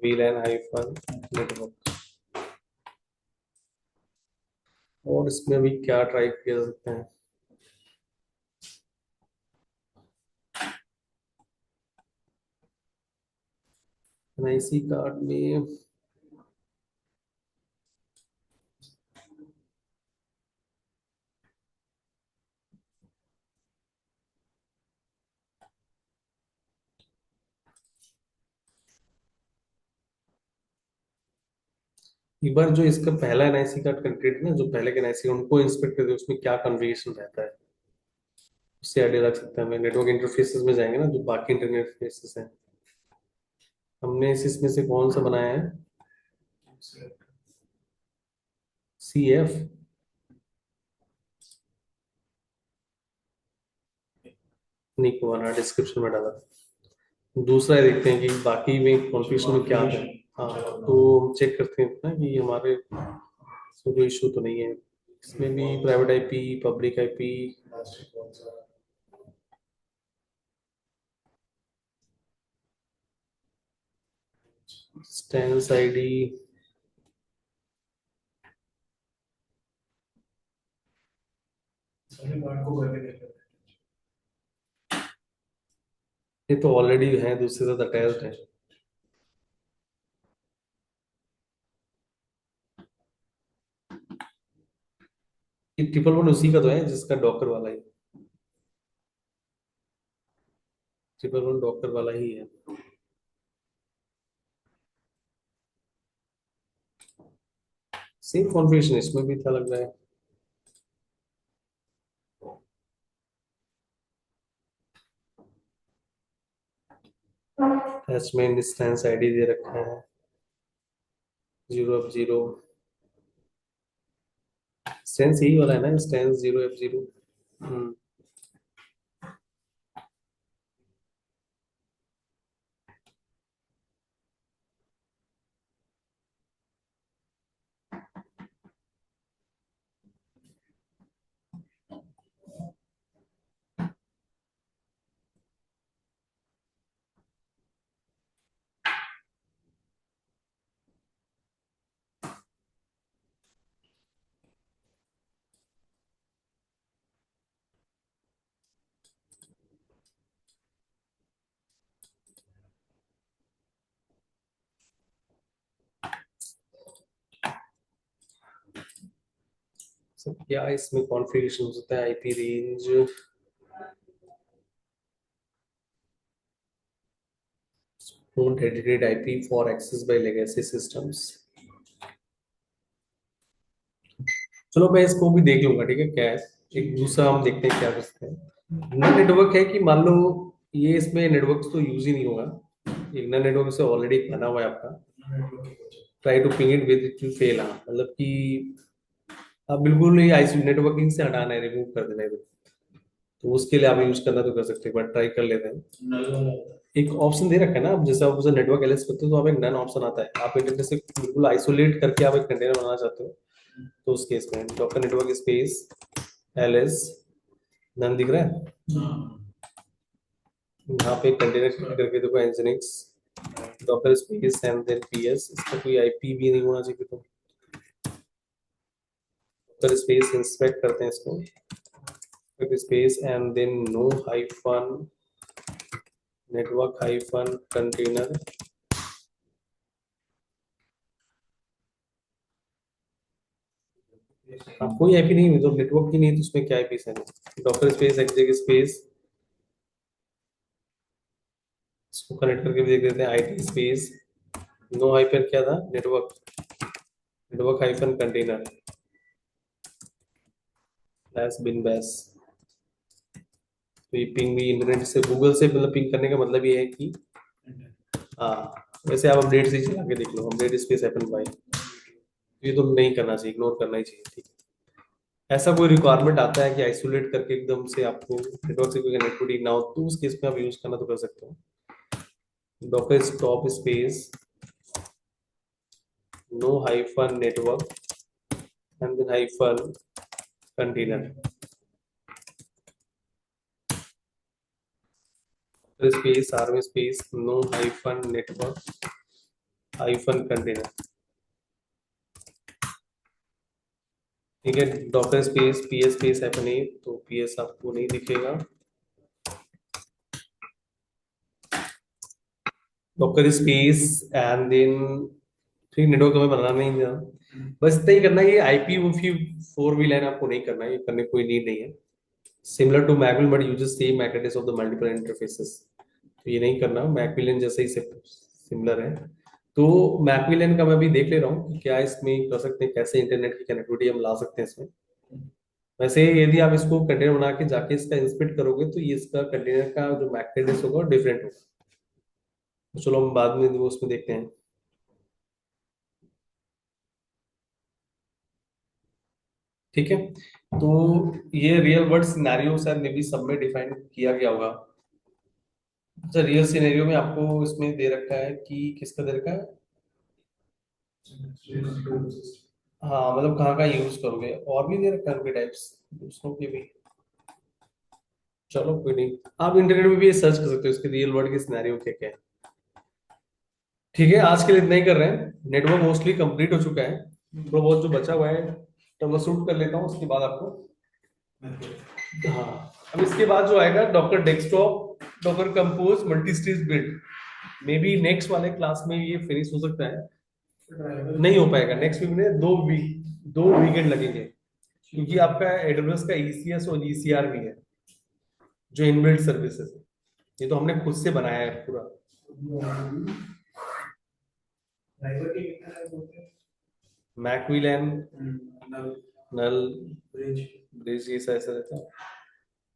VLAN-network, और इसमें अभी क्या ट्राई किया सकते हैं, NIC कार्ड में एक बार जो इसका पहला NIC कार्ड कंक्रीट ना, जो पहले के NIC उनको इंस्पेक्ट करते उसमें क्या कन्फिगरेशन रहता है, उससे आइडिया लग सकता है। हमें नेटवर्क इंटरफेसेस में जाएंगे ना, जो बाकी इंटरफेसेस हैं, हमने इसमें से कौन सा बनाया है, CF नहीं को बना, डिस्क्रिप्शन में डाला। दूसरा देखते हैं कि बाकी में कॉन्फ़िगरेशन में क्या है। हाँ, तो चेक करते हैं ना कि हमारे कोई इशू तो नहीं है। इसमें भी private IP, public IP, stance ID, ये तो ऑलरेडी है, दूसरे साथ अटैच्ड है। ये 111 उसी का तो है जिसका डॉकर वाला ही, 111 डॉकर वाला ही है। सेम कॉन्फ़िगरेशन इसमें भी था लग रहा है। अटैचमेंट इंस्टेंस आईडी दे रखा है 0F0, इंस्टेंस यही वाला है ना, इंस्टेंस 0F0। सब क्या इसमें कॉन्फ़िगरेशन हो सकता है, IP range, dedicated IP for access by legacy systems। चलो मैं इसको भी देख लूंगा, ठीक है क्या है। एक दूसरा हम देखते हैं क्या कर सकते हैं। नेटवर्क है कि मान लो ये इसमें नेटवर्क तो यूज ही नहीं होगा, इग्नर नेटवर्क से ऑलरेडी बना हुआ है आपका, try to ping it with it will fail. हाँ मतलब कि आप बिल्कुल ही आइसोलेट नेटवर्किंग से हटाना है, रिमूव कर देना है, तो उसके लिए आप यूज करना तो कर सकते हैं, बट ट्राई कर लेते हैं। एक ऑप्शन दे रखा है ना, अब जैसे आप उसे नेटवर्क एलएस करते हो तो आप एक नन ऑप्शन आता है, आप इंटरनेट से बिल्कुल आइसोलेट करके आप एक कंटेनर बनाना चाहते हो, तो उस केस में docker network space LS none दिख रहा है, यहाँ पे कंटेनर करके देखो nginx docker space and then PS, इसका कोई आईपी भी नहीं होना चाहिए, तो डॉकर स्पेस इंस्पेक्ट करते हैं इसको, space and then no hyphen network hyphen container, हाँ कोई आईपी नहीं है, तो नेटवर्क की नहीं है तो उसमें क्या आईपी है, डॉकर स्पेस एक्जेक स्पेस, इसको कनेक्ट करके भी देख लेते हैं, आईटी स्पेस नो हाइफन क्या था, नेटवर्क नेटवर्क हाइफन कंटेनर बैस बिन बैस। तो ये पिंग भी इंटरनेट से गूगल से मतलब पिंग करने का मतलब ये है कि हाँ, वैसे आप अपडेट से चला के देख लो, अपडेट स्पेस हैपन बाय, ये तो नहीं करना चाहिए, इग्नोर करना ही चाहिए, ठीक है। ऐसा कोई रिक्वायरमेंट आता है कि आइसोलेट करके एकदम से आपको नेटवर्क से कोई कनेक्टिविटी ना हो, तो उस केस में आप यूज करना तो कर सकते हो, docker stop space no hyphen network and then hyphen container space RM space no hyphen network hyphen container, ठीक है। Docker space PS space hyphen A, तो पीएस आपको नहीं दिखेगा, डॉकर स्पेस एंड देन ठीक, नेटवर्क हमें बनाना नहीं था, बस इतना ही करना है, ये आईपी वूफी 4 VLAN आपको नहीं करना है, ये करने की कोई नीड नहीं है, सिमिलर टू मैकविल but uses same MAC address of the multiple interfaces, तो ये नहीं करना, मैकविलन जैसे ही सिमिलर है। तो मैकविलन का मैं अभी देख ले रहा हूँ कि क्या इसमें कर सकते हैं, कैसे इंटरनेट की कनेक्टिविटी हम ला सकते हैं इसमें। वैसे यदि आप इसको कंटेनर बना के जाके इसका इंस्पेक्ट करोगे तो ये इसका कंटेनर का जो मैक एड्रेस होगा डिफरेंट होगा, तो चलो हम बाद में वो उसमें देखते हैं, ठीक है। तो ये रियल वर्ल्ड सिनेरियो शायद मे बी सब में डिफाइन किया गया होगा। अच्छा, रियल सिनेरियो में आपको इसमें दे रखा है कि किसका दे रखा है, हाँ मतलब कहाँ का यूज करोगे, और भी दे रखा है उनके टाइप्स दूसरों के भी, चलो कोई नहीं, आप इंटरनेट में भी सर्च कर सकते हो इसके रियल वर्ल्ड के सिनेरियो क्या क्या है, ठीक है। आज के लिए इतना ही कर रहे हैं, नेटवर्क मोस्टली कंप्लीट हो चुका है, थोड़ा बहुत जो बचा हुआ है तो मैं शूट कर लेता हूँ, उसके बाद आपको, हाँ अब इसके बाद जो आएगा Docker desktop Docker compose multi stage build, may be next वाले क्लास में ये फिनिश हो सकता है, नहीं हो पाएगा नेक्स्ट वीक में, 2 वीकेंड लगेंगे, क्योंकि आपका एडब्ल्यूएस का ईसीएस और ईसीआर भी है जो इनबिल्ट सर्विसेज है, ये तो हमने खुद से बनाया है पूरा, मैकविलन नल ब्रिज ये ऐसा रहता है।